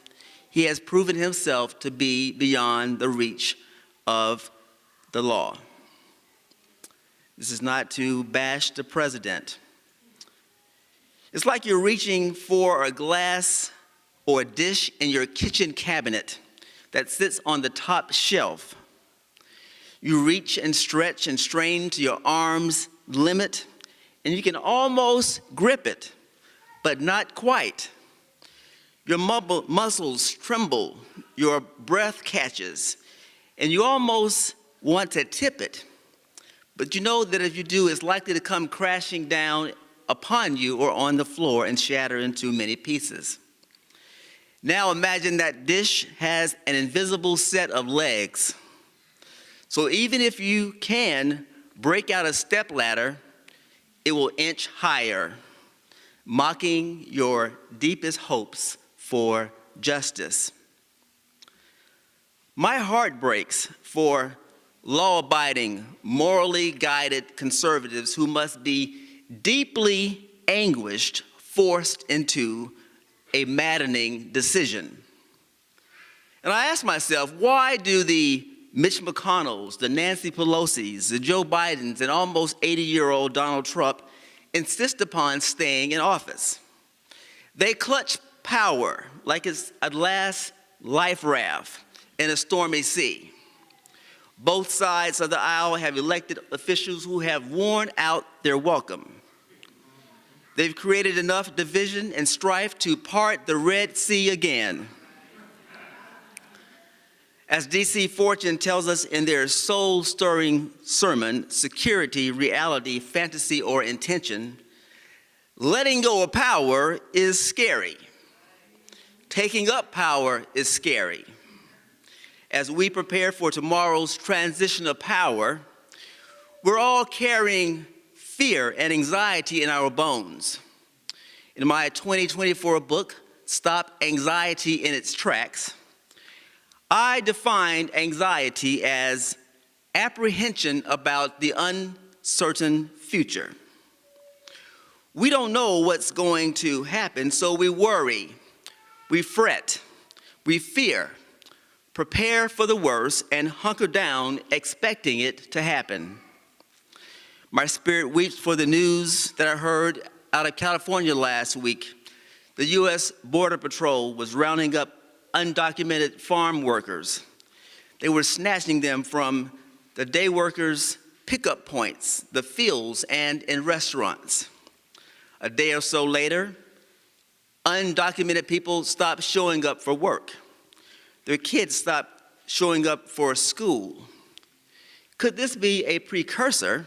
he has proven himself to be beyond the reach of the law. This is not to bash the president. It's like you're reaching for a glass or a dish in your kitchen cabinet that sits on the top shelf. You reach and stretch and strain to your arm's limit, and you can almost grip it, but not quite. Your muscles tremble, your breath catches, and you almost want to tip it. But you know that if you do, it's likely to come crashing down upon you or on the floor and shatter into many pieces. Now imagine that dish has an invisible set of legs. So even if you can break out a stepladder, it will inch higher, mocking your deepest hopes for justice. My heart breaks for law-abiding, morally guided conservatives who must be deeply anguished, forced into a maddening decision. And I ask myself, why do the Mitch McConnells, the Nancy Pelosi's, the Joe Bidens, and almost 80-year-old Donald Trump insist upon staying in office? They clutch power like it's a last life raft in a stormy sea. Both sides of the aisle have elected officials who have worn out their welcome. They've created enough division and strife to part the Red Sea again. As D.C. Fortune tells us in their soul-stirring sermon, Security, Reality, Fantasy, or Intention, letting go of power is scary. Taking up power is scary. As we prepare for tomorrow's transition of power, we're all carrying fear and anxiety in our bones. In my 2024 book, Stop Anxiety in Its Tracks, I defined anxiety as apprehension about the uncertain future. We don't know what's going to happen, so we worry, we fret, we fear, prepare for the worst, and hunker down expecting it to happen. My spirit weeps for the news that I heard out of California last week. The U.S. Border Patrol was rounding up undocumented farm workers. They were snatching them from the day workers' pickup points, the fields, and in restaurants. A day or so later, undocumented people stopped showing up for work. Their kids stopped showing up for school. Could this be a precursor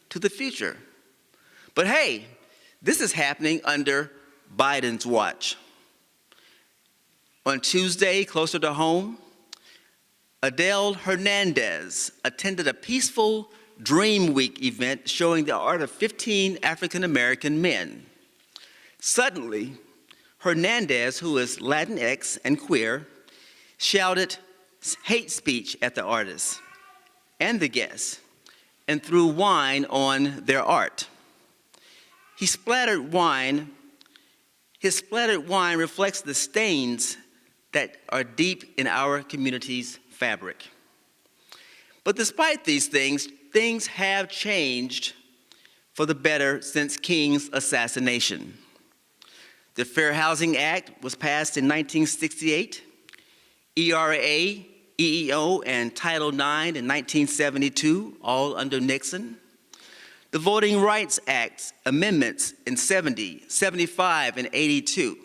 to the future? But hey, this is happening under Biden's watch. On Tuesday, closer to home, Adele Hernandez attended a peaceful Dream Week event showing the art of 15 African-American men. Suddenly, Hernandez, who is Latinx and queer, shouted hate speech at the artists and the guests and threw wine on their art. His splattered wine reflects the stains that are deep in our community's fabric. But despite these things, things have changed for the better since King's assassination. The Fair Housing Act was passed in 1968, ERA, EEO, and Title IX in 1972, all under Nixon. The Voting Rights Act amendments in 70, 75, and 82.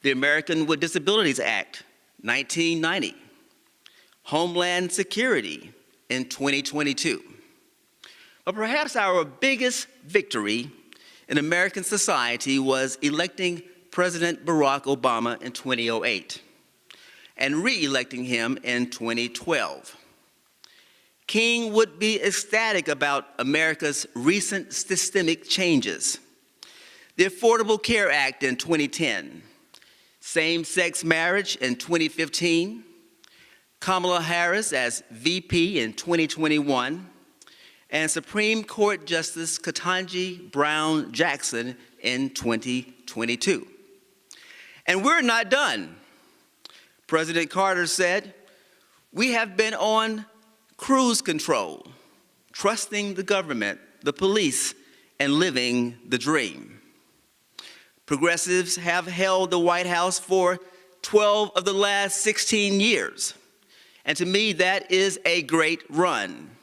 The American with Disabilities Act, 1990. Homeland Security in 2022. But perhaps our biggest victory in American society was electing President Barack Obama in 2008 and re-electing him in 2012. King would be ecstatic about America's recent systemic changes. The Affordable Care Act in 2010, same-sex marriage in 2015, Kamala Harris as VP in 2021, and Supreme Court Justice Ketanji Brown Jackson in 2022. And we're not done. President Carter said, "We have been on cruise control, trusting the government, the police, and living the dream." Progressives have held the White House for 12 of the last 16 years. And to me, that is a great run.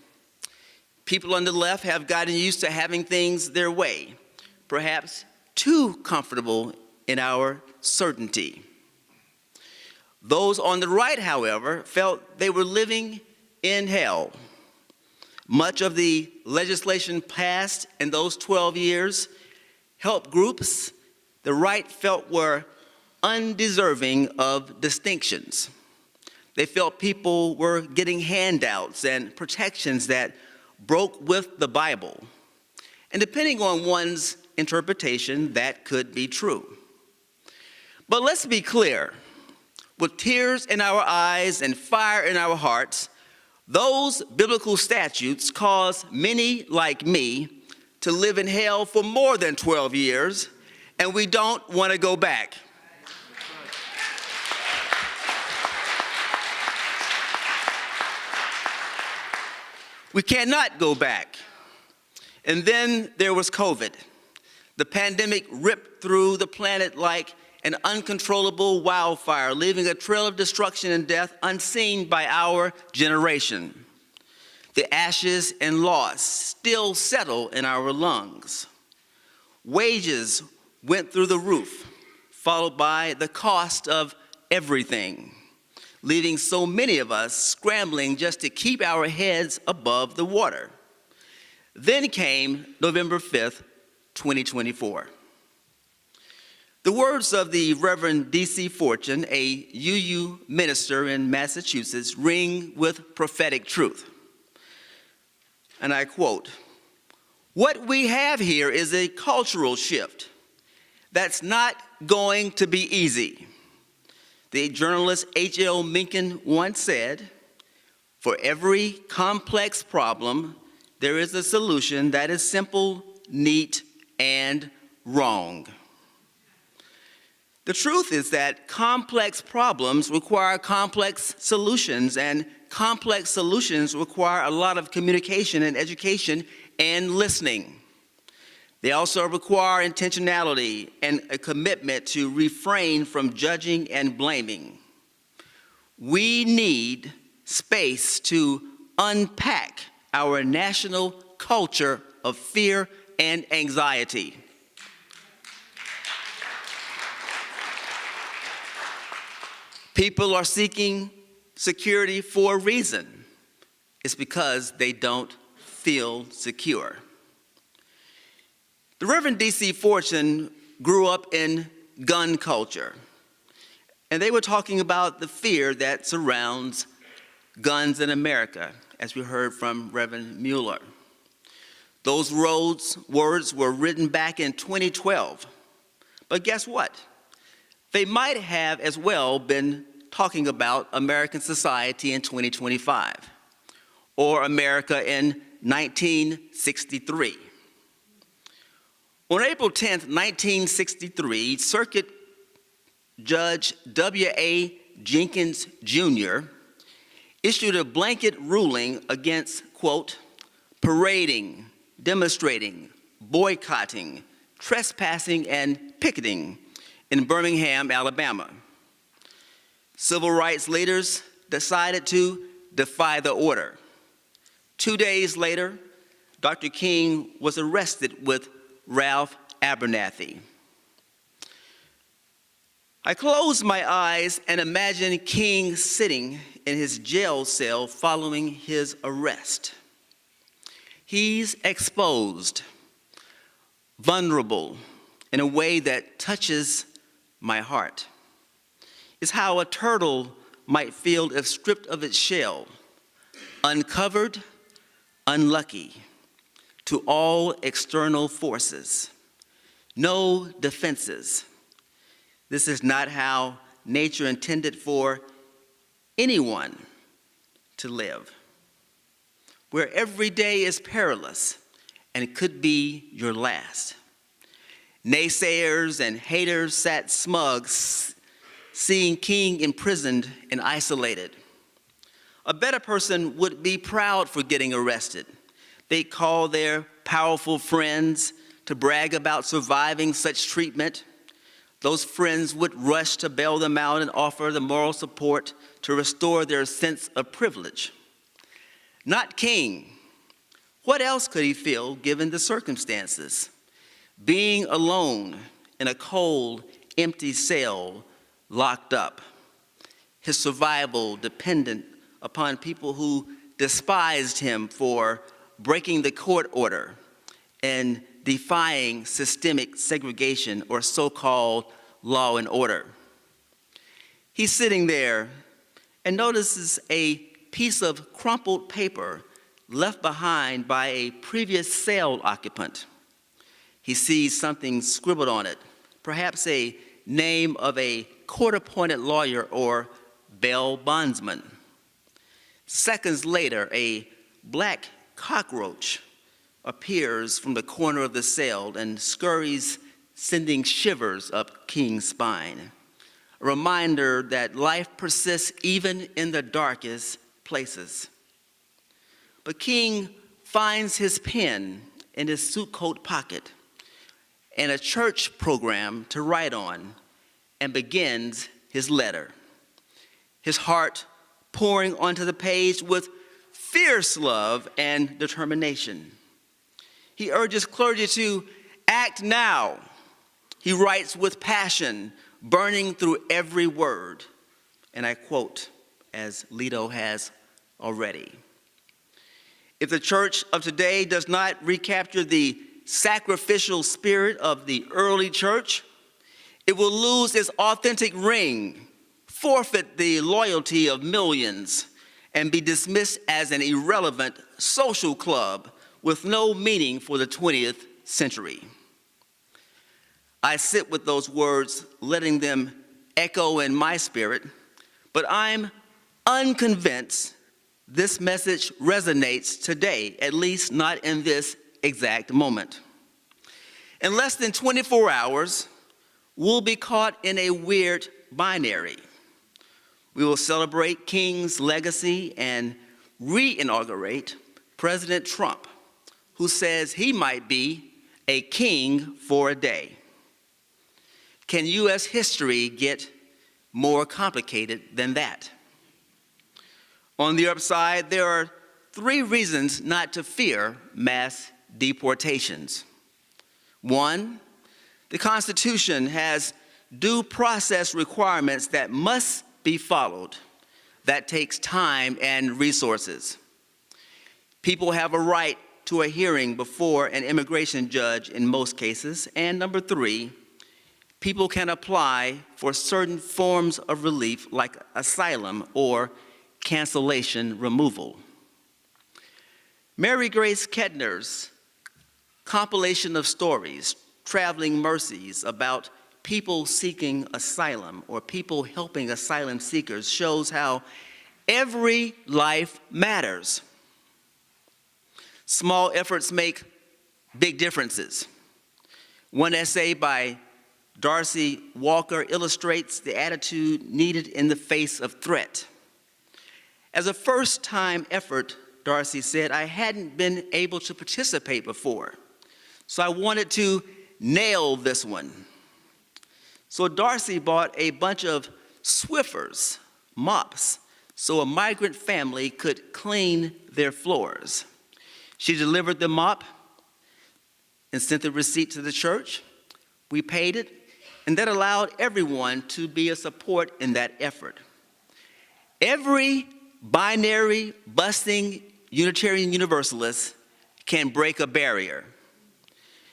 People on the left have gotten used to having things their way, perhaps too comfortable in our certainty. Those on the right, however, felt they were living in hell. Much of the legislation passed in those 12 years helped groups the right felt were undeserving of distinctions. They felt people were getting handouts and protections that broke with the Bible. And depending on one's interpretation, that could be true. But let's be clear, with tears in our eyes and fire in our hearts, those biblical statutes caused many like me to live in hell for more than 12 years, and we don't want to go back. We cannot go back. And then there was COVID. The pandemic ripped through the planet like an uncontrollable wildfire, leaving a trail of destruction and death unseen by our generation. The ashes and loss still settle in our lungs. Wages went through the roof, followed by the cost of everything, leaving so many of us scrambling just to keep our heads above the water. Then came November 5th, 2024. The words of the Reverend D.C. Fortune, a UU minister in Massachusetts, ring with prophetic truth. And I quote, "What we have here is a cultural shift that's not going to be easy." The journalist H.L. Mencken once said, "For every complex problem, there is a solution that is simple, neat, and wrong." The truth is that complex problems require complex solutions, and complex solutions require a lot of communication and education and listening. They also require intentionality and a commitment to refrain from judging and blaming. We need space to unpack our national culture of fear and anxiety. People are seeking security for a reason. It's because they don't feel secure. The Reverend D.C. Fortune grew up in gun culture, and they were talking about the fear that surrounds guns in America, as we heard from Reverend Mueller. Those words were written back in 2012, but guess what? They might have as well been talking about American society in 2025, or America in 1963. On April 10th, 1963, Circuit Judge W.A. Jenkins, Jr. issued a blanket ruling against, quote, parading, demonstrating, boycotting, trespassing, and picketing in Birmingham, Alabama. Civil rights leaders decided to defy the order. 2 days later, Dr. King was arrested with Ralph Abernathy. I close my eyes and imagine King sitting in his jail cell following his arrest. He's exposed, vulnerable in a way that touches my heart. It's how a turtle might feel if stripped of its shell, uncovered, unlucky to all external forces, no defenses. This is not how nature intended for anyone to live, where every day is perilous and could be your last. Naysayers and haters sat smug, seeing King imprisoned and isolated. A better person would be proud for getting arrested. They'd call their powerful friends to brag about surviving such treatment. Those friends would rush to bail them out and offer the moral support to restore their sense of privilege. Not King. What else could he feel given the circumstances? Being alone in a cold, empty cell, locked up. His survival dependent upon people who despised him for breaking the court order and defying systemic segregation or so-called law and order. He's sitting there and notices a piece of crumpled paper left behind by a previous cell occupant. He sees something scribbled on it, perhaps a name of a court-appointed lawyer or bail bondsman. Seconds later, a black cockroach appears from the corner of the cell and scurries, sending shivers up King's spine. A reminder that life persists even in the darkest places. But King finds his pen in his suit coat pocket and a church program to write on and begins his letter. His heart pouring onto the page with fierce love and determination. He urges clergy to act now. He writes with passion, burning through every word. And I quote, as Lito has already. If the church of today does not recapture the sacrificial spirit of the early church, it will lose its authentic ring, forfeit the loyalty of millions, and be dismissed as an irrelevant social club with no meaning for the 20th century. I sit with those words, letting them echo in my spirit, but I'm unconvinced this message resonates today, at least not in this exact moment. In less than 24 hours, we'll be caught in a weird binary. We will celebrate King's legacy and re-inaugurate President Trump, who says he might be a king for a day. Can U.S. history get more complicated than that? On the upside, there are 3 reasons not to fear mass deportations. 1, the Constitution has due process requirements that must be followed. That takes time and resources. People have a right to a hearing before an immigration judge in most cases. And number 3, people can apply for certain forms of relief like asylum or cancellation removal. Mary Grace Kettner's compilation of stories, Traveling Mercies, about people seeking asylum or people helping asylum seekers shows how every life matters. Small efforts make big differences. One essay by Darcy Walker illustrates the attitude needed in the face of threat. As a first-time effort, Darcy said, I hadn't been able to participate before, so I wanted to nail this one. So Darcy bought a bunch of Swiffers mops so a migrant family could clean their floors. She delivered the mop and sent the receipt to the church. We paid it, and that allowed everyone to be a support in that effort. Every binary, busting Unitarian Universalist can break a barrier.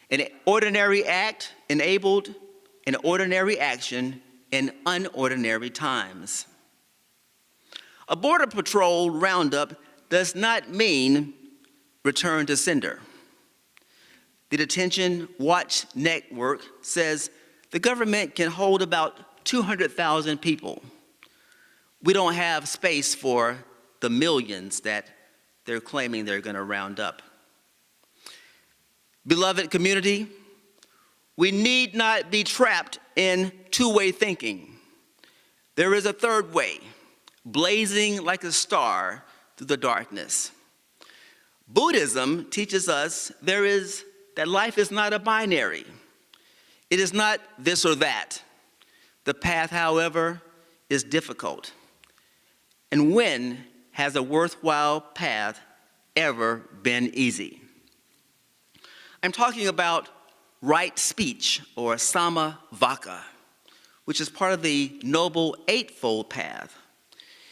An ordinary act enabled and ordinary action in unordinary times. A Border Patrol roundup does not mean return to sender. The Detention Watch Network says the government can hold about 200,000 people. We don't have space for the millions that they're claiming they're going to round up. Beloved community, we need not be trapped in two-way thinking. There is a third way, blazing like a star through the darkness. Buddhism teaches us that life is not a binary. It is not this or that. The path, however, is difficult. And when has a worthwhile path ever been easy? I'm talking about right speech, or samavaka, which is part of the Noble Eightfold Path.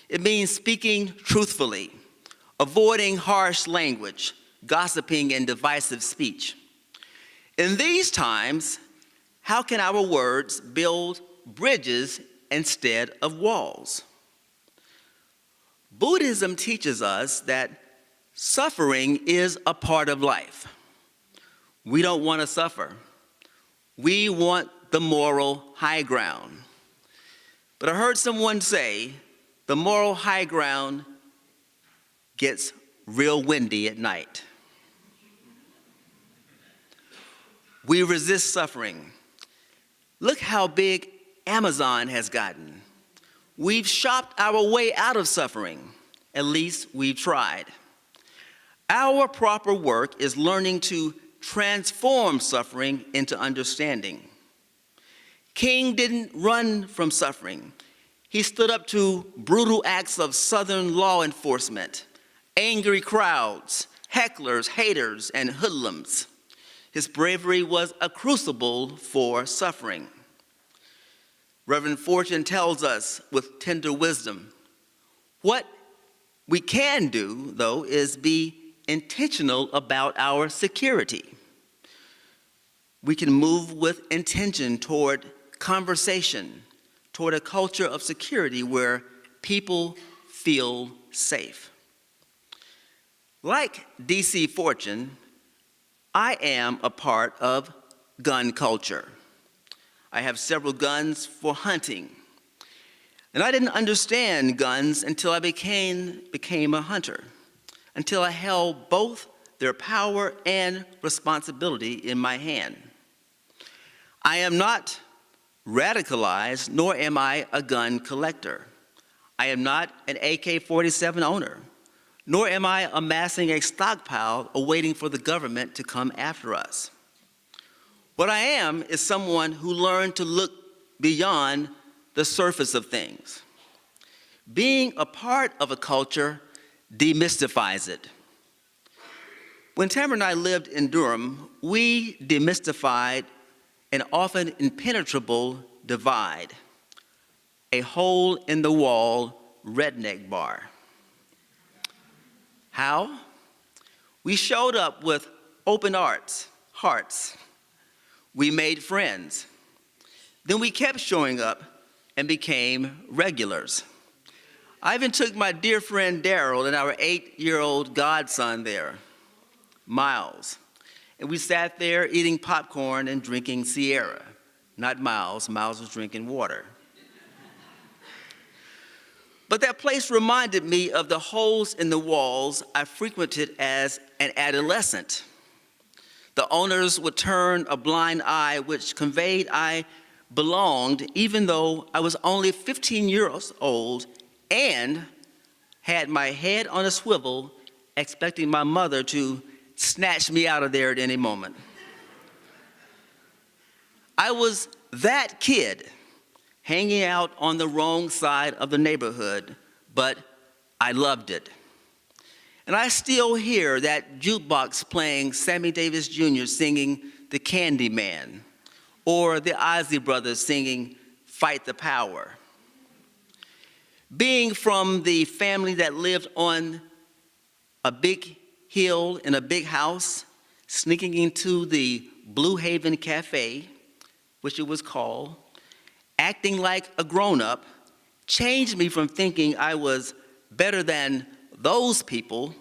It means speaking truthfully, avoiding harsh language, gossiping, and divisive speech. In these times, how can our words build bridges instead of walls? Buddhism teaches us that suffering is a part of life. We don't want to suffer. We want the moral high ground. But I heard someone say the moral high ground gets real windy at night. We resist suffering. Look how big Amazon has gotten. We've shopped our way out of suffering. At least we've tried. Our proper work is learning to transform suffering into understanding. King didn't run from suffering. He stood up to brutal acts of Southern law enforcement, angry crowds, hecklers, haters, and hoodlums. His bravery was a crucible for suffering. Reverend Fortune tells us with tender wisdom, what we can do, though, is be intentional about our security. We can move with intention toward conversation, toward a culture of security where people feel safe. Like D.C. Fortune, I am a part of gun culture. I have several guns for hunting. And I didn't understand guns until I became a hunter, until I held both their power and responsibility in my hand. I am not radicalized, nor am I a gun collector. I am not an AK-47 owner, nor am I amassing a stockpile awaiting for the government to come after us. What I am is someone who learned to look beyond the surface of things. Being a part of a culture demystifies it. When Tamara and I lived in Durham, we demystified an often impenetrable divide, a hole-in-the-wall redneck bar. How? We showed up with open hearts. We made friends. Then we kept showing up and became regulars. I even took my dear friend Daryl and our 8-year-old godson there, Miles. And we sat there eating popcorn and drinking Sierra. Not Miles. Miles was drinking water. But that place reminded me of the holes in the walls I frequented as an adolescent. The owners would turn a blind eye, which conveyed I belonged, even though I was only 15 years old and had my head on a swivel, expecting my mother to snatch me out of there at any moment. I was that kid hanging out on the wrong side of the neighborhood, but I loved it. And I still hear that jukebox playing Sammy Davis Jr. singing The Candy Man, or the Isley Brothers singing Fight the Power. Being from the family that lived on a big hill in a big house, sneaking into the Blue Haven Cafe, which it was called, acting like a grown-up, changed me from thinking I was better than those people,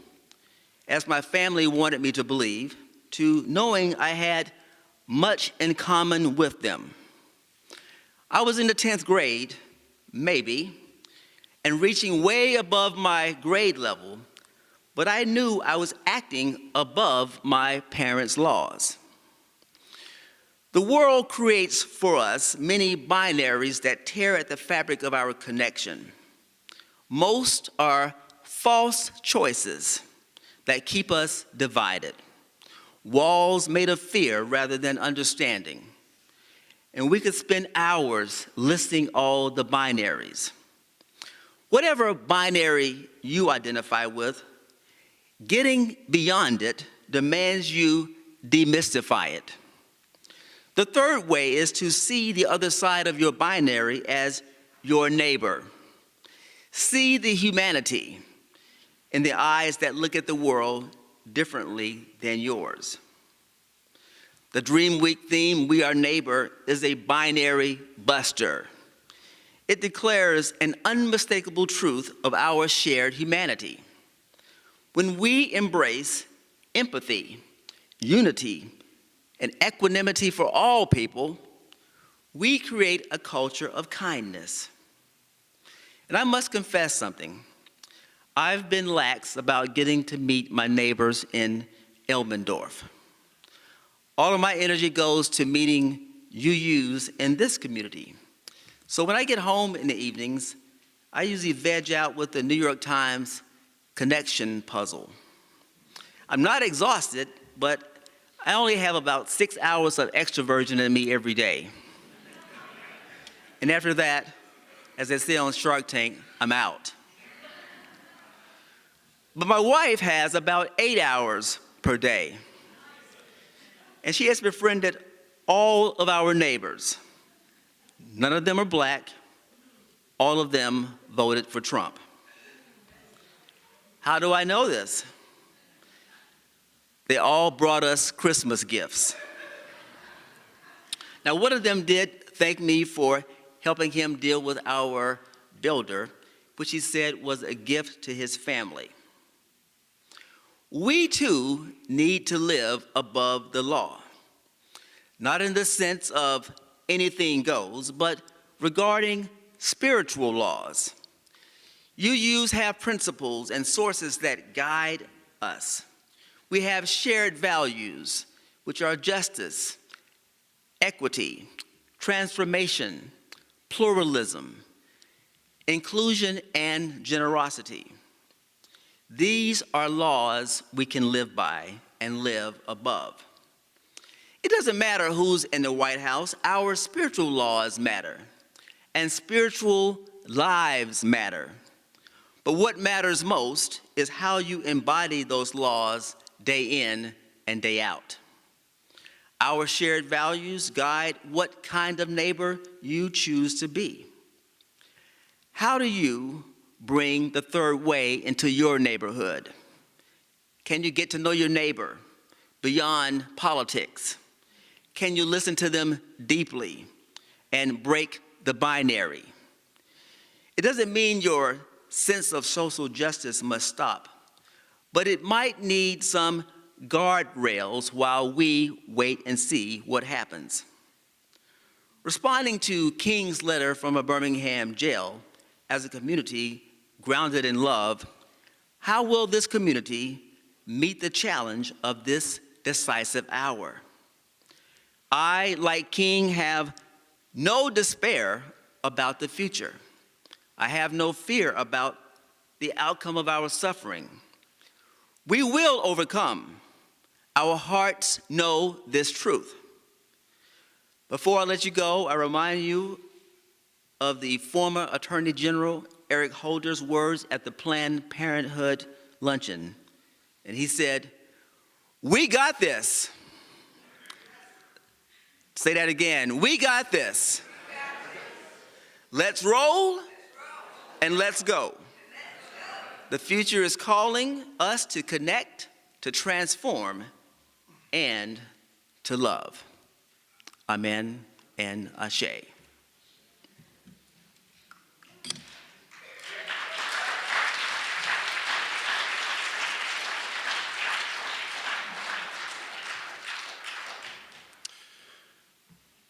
as my family wanted me to believe, to knowing I had much in common with them. I was in the 10th grade, maybe, and reaching way above my grade level, but I knew I was acting above my parents' laws. The world creates for us many binaries that tear at the fabric of our connection. Most are false choices that keep us divided, walls made of fear rather than understanding. And we could spend hours listing all the binaries. Whatever binary you identify with, getting beyond it demands you demystify it. The third way is to see the other side of your binary as your neighbor. See the humanity in the eyes that look at the world differently than yours. The Dream Week theme, We Are Neighbor, is a binary buster. It declares an unmistakable truth of our shared humanity. When we embrace empathy, unity, and equanimity for all people, we create a culture of kindness. And I must confess something. I've been lax about getting to meet my neighbors in Elmendorf. All of my energy goes to meeting UUs in this community. So when I get home in the evenings, I usually veg out with the New York Times connection puzzle. I'm not exhausted, but I only have about 6 hours of extroversion in me every day. And after that, as they say on Shark Tank, I'm out. But my wife has about 8 hours per day. And she has befriended all of our neighbors. None of them are black. All of them voted for Trump. How do I know this? They all brought us Christmas gifts. Now, one of them did thank me for helping him deal with our builder, which he said was a gift to his family. We too need to live above the law, not in the sense of anything goes, but regarding spiritual laws. UUs have principles and sources that guide us. We have shared values, which are justice, equity, transformation, pluralism, inclusion, and generosity. These are laws we can live by and live above. It doesn't matter who's in the White House, our spiritual laws matter, and spiritual lives matter. But what matters most is how you embody those laws day in and day out. Our shared values guide what kind of neighbor you choose to be. How do you bring the third way into your neighborhood? Can you get to know your neighbor beyond politics? Can you listen to them deeply and break the binary? It doesn't mean your sense of social justice must stop, but it might need some guardrails while we wait and see what happens. Responding to King's letter from a Birmingham jail as a community grounded in love, how will this community meet the challenge of this decisive hour? I, like King, have no despair about the future. I have no fear about the outcome of our suffering. We will overcome. Our hearts know this truth. Before I let you go, I remind you of the former Attorney General Eric Holder's words at the Planned Parenthood luncheon. And he said, "We got this." Say that again. We got this. Let's roll and let's go. The future is calling us to connect, to transform, and to love. Amen and Ashe.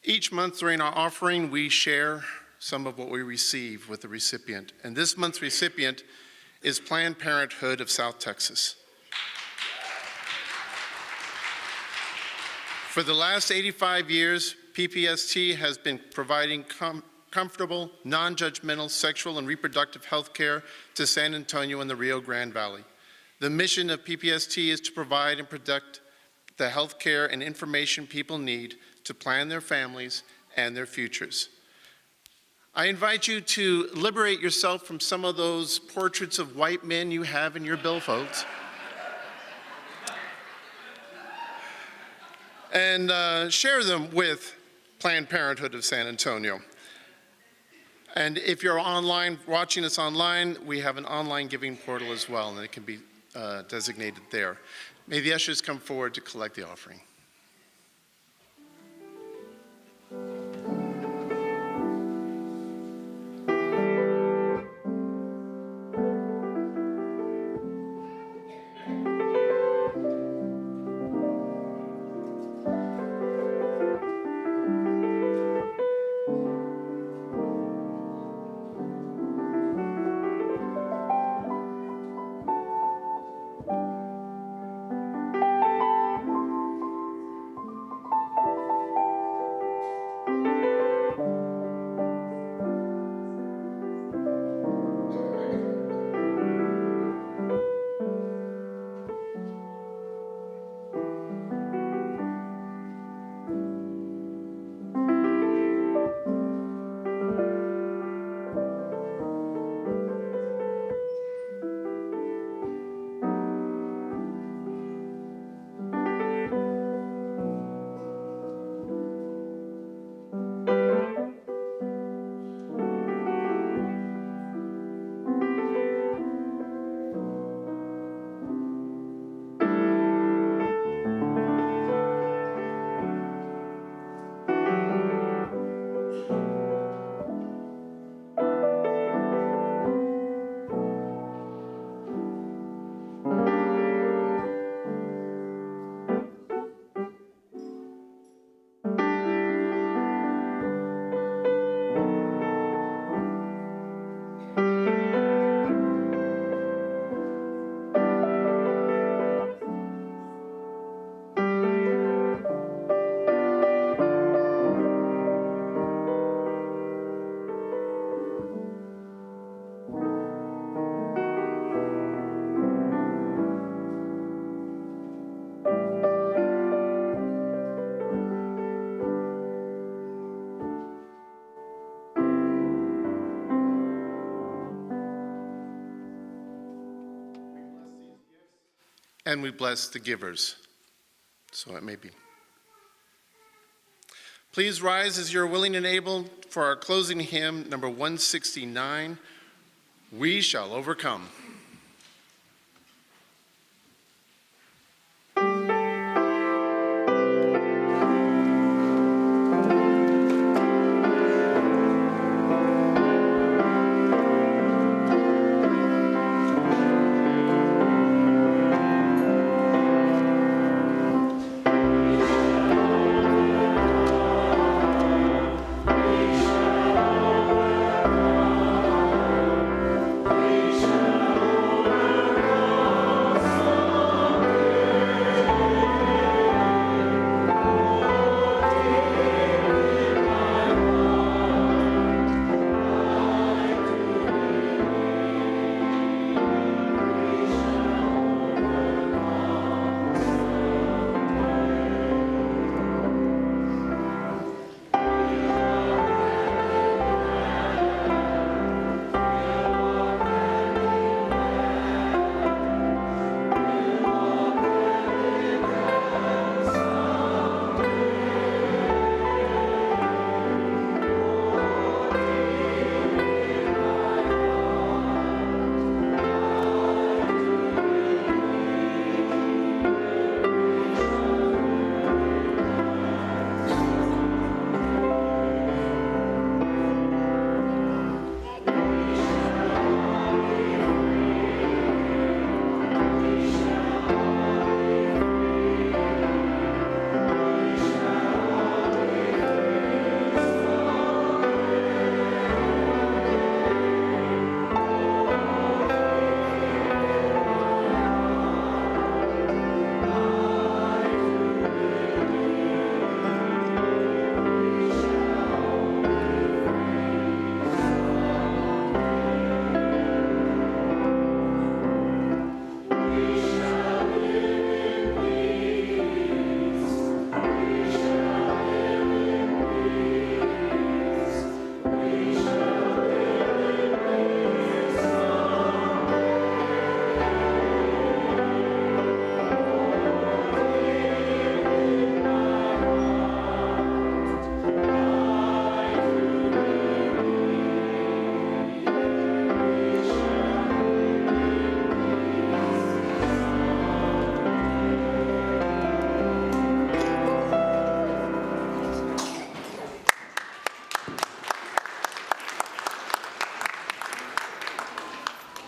Each month during our offering, we share some of what we receive with the recipient. And this month's recipient is Planned Parenthood of South Texas. For the last 85 years, PPST has been providing comfortable, non-judgmental sexual and reproductive health care to San Antonio and the Rio Grande Valley. The mission of PPST is to provide and protect the health care and information people need to plan their families and their futures. I invite you to liberate yourself from some of those portraits of white men you have in your billfolds. And share them with Planned Parenthood of San Antonio. And if you're online, watching us online, we have an online giving portal as well, and it can be designated there. May the ushers come forward to collect the offering. And we bless the givers, so it may be. Please rise as you're willing and able for our closing hymn, number 169, We Shall Overcome. We shall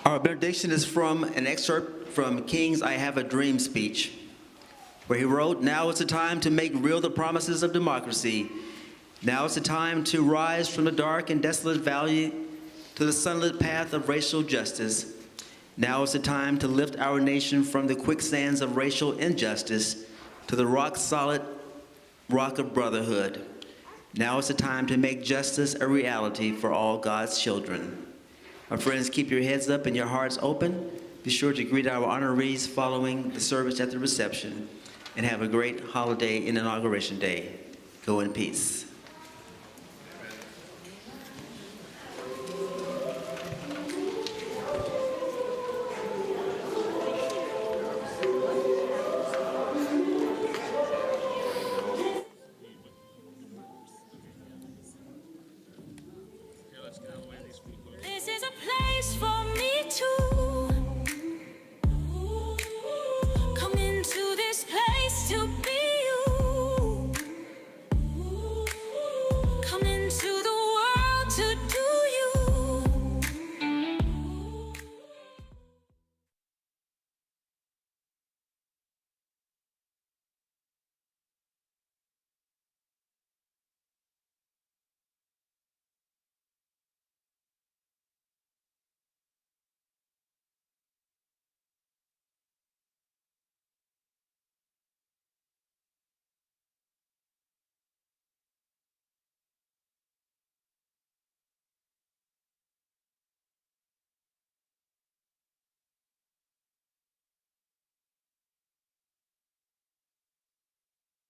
Our benediction is from an excerpt from King's I Have a Dream speech, where he wrote, "Now is the time to make real the promises of democracy. Now is the time to rise from the dark and desolate valley to the sunlit path of racial justice. Now is the time to lift our nation from the quicksands of racial injustice to the rock-solid rock of brotherhood. Now is the time to make justice a reality for all God's children." My friends, keep your heads up and your hearts open. Be sure to greet our honorees following the service at the reception, and have a great holiday and Inauguration Day. Go in peace.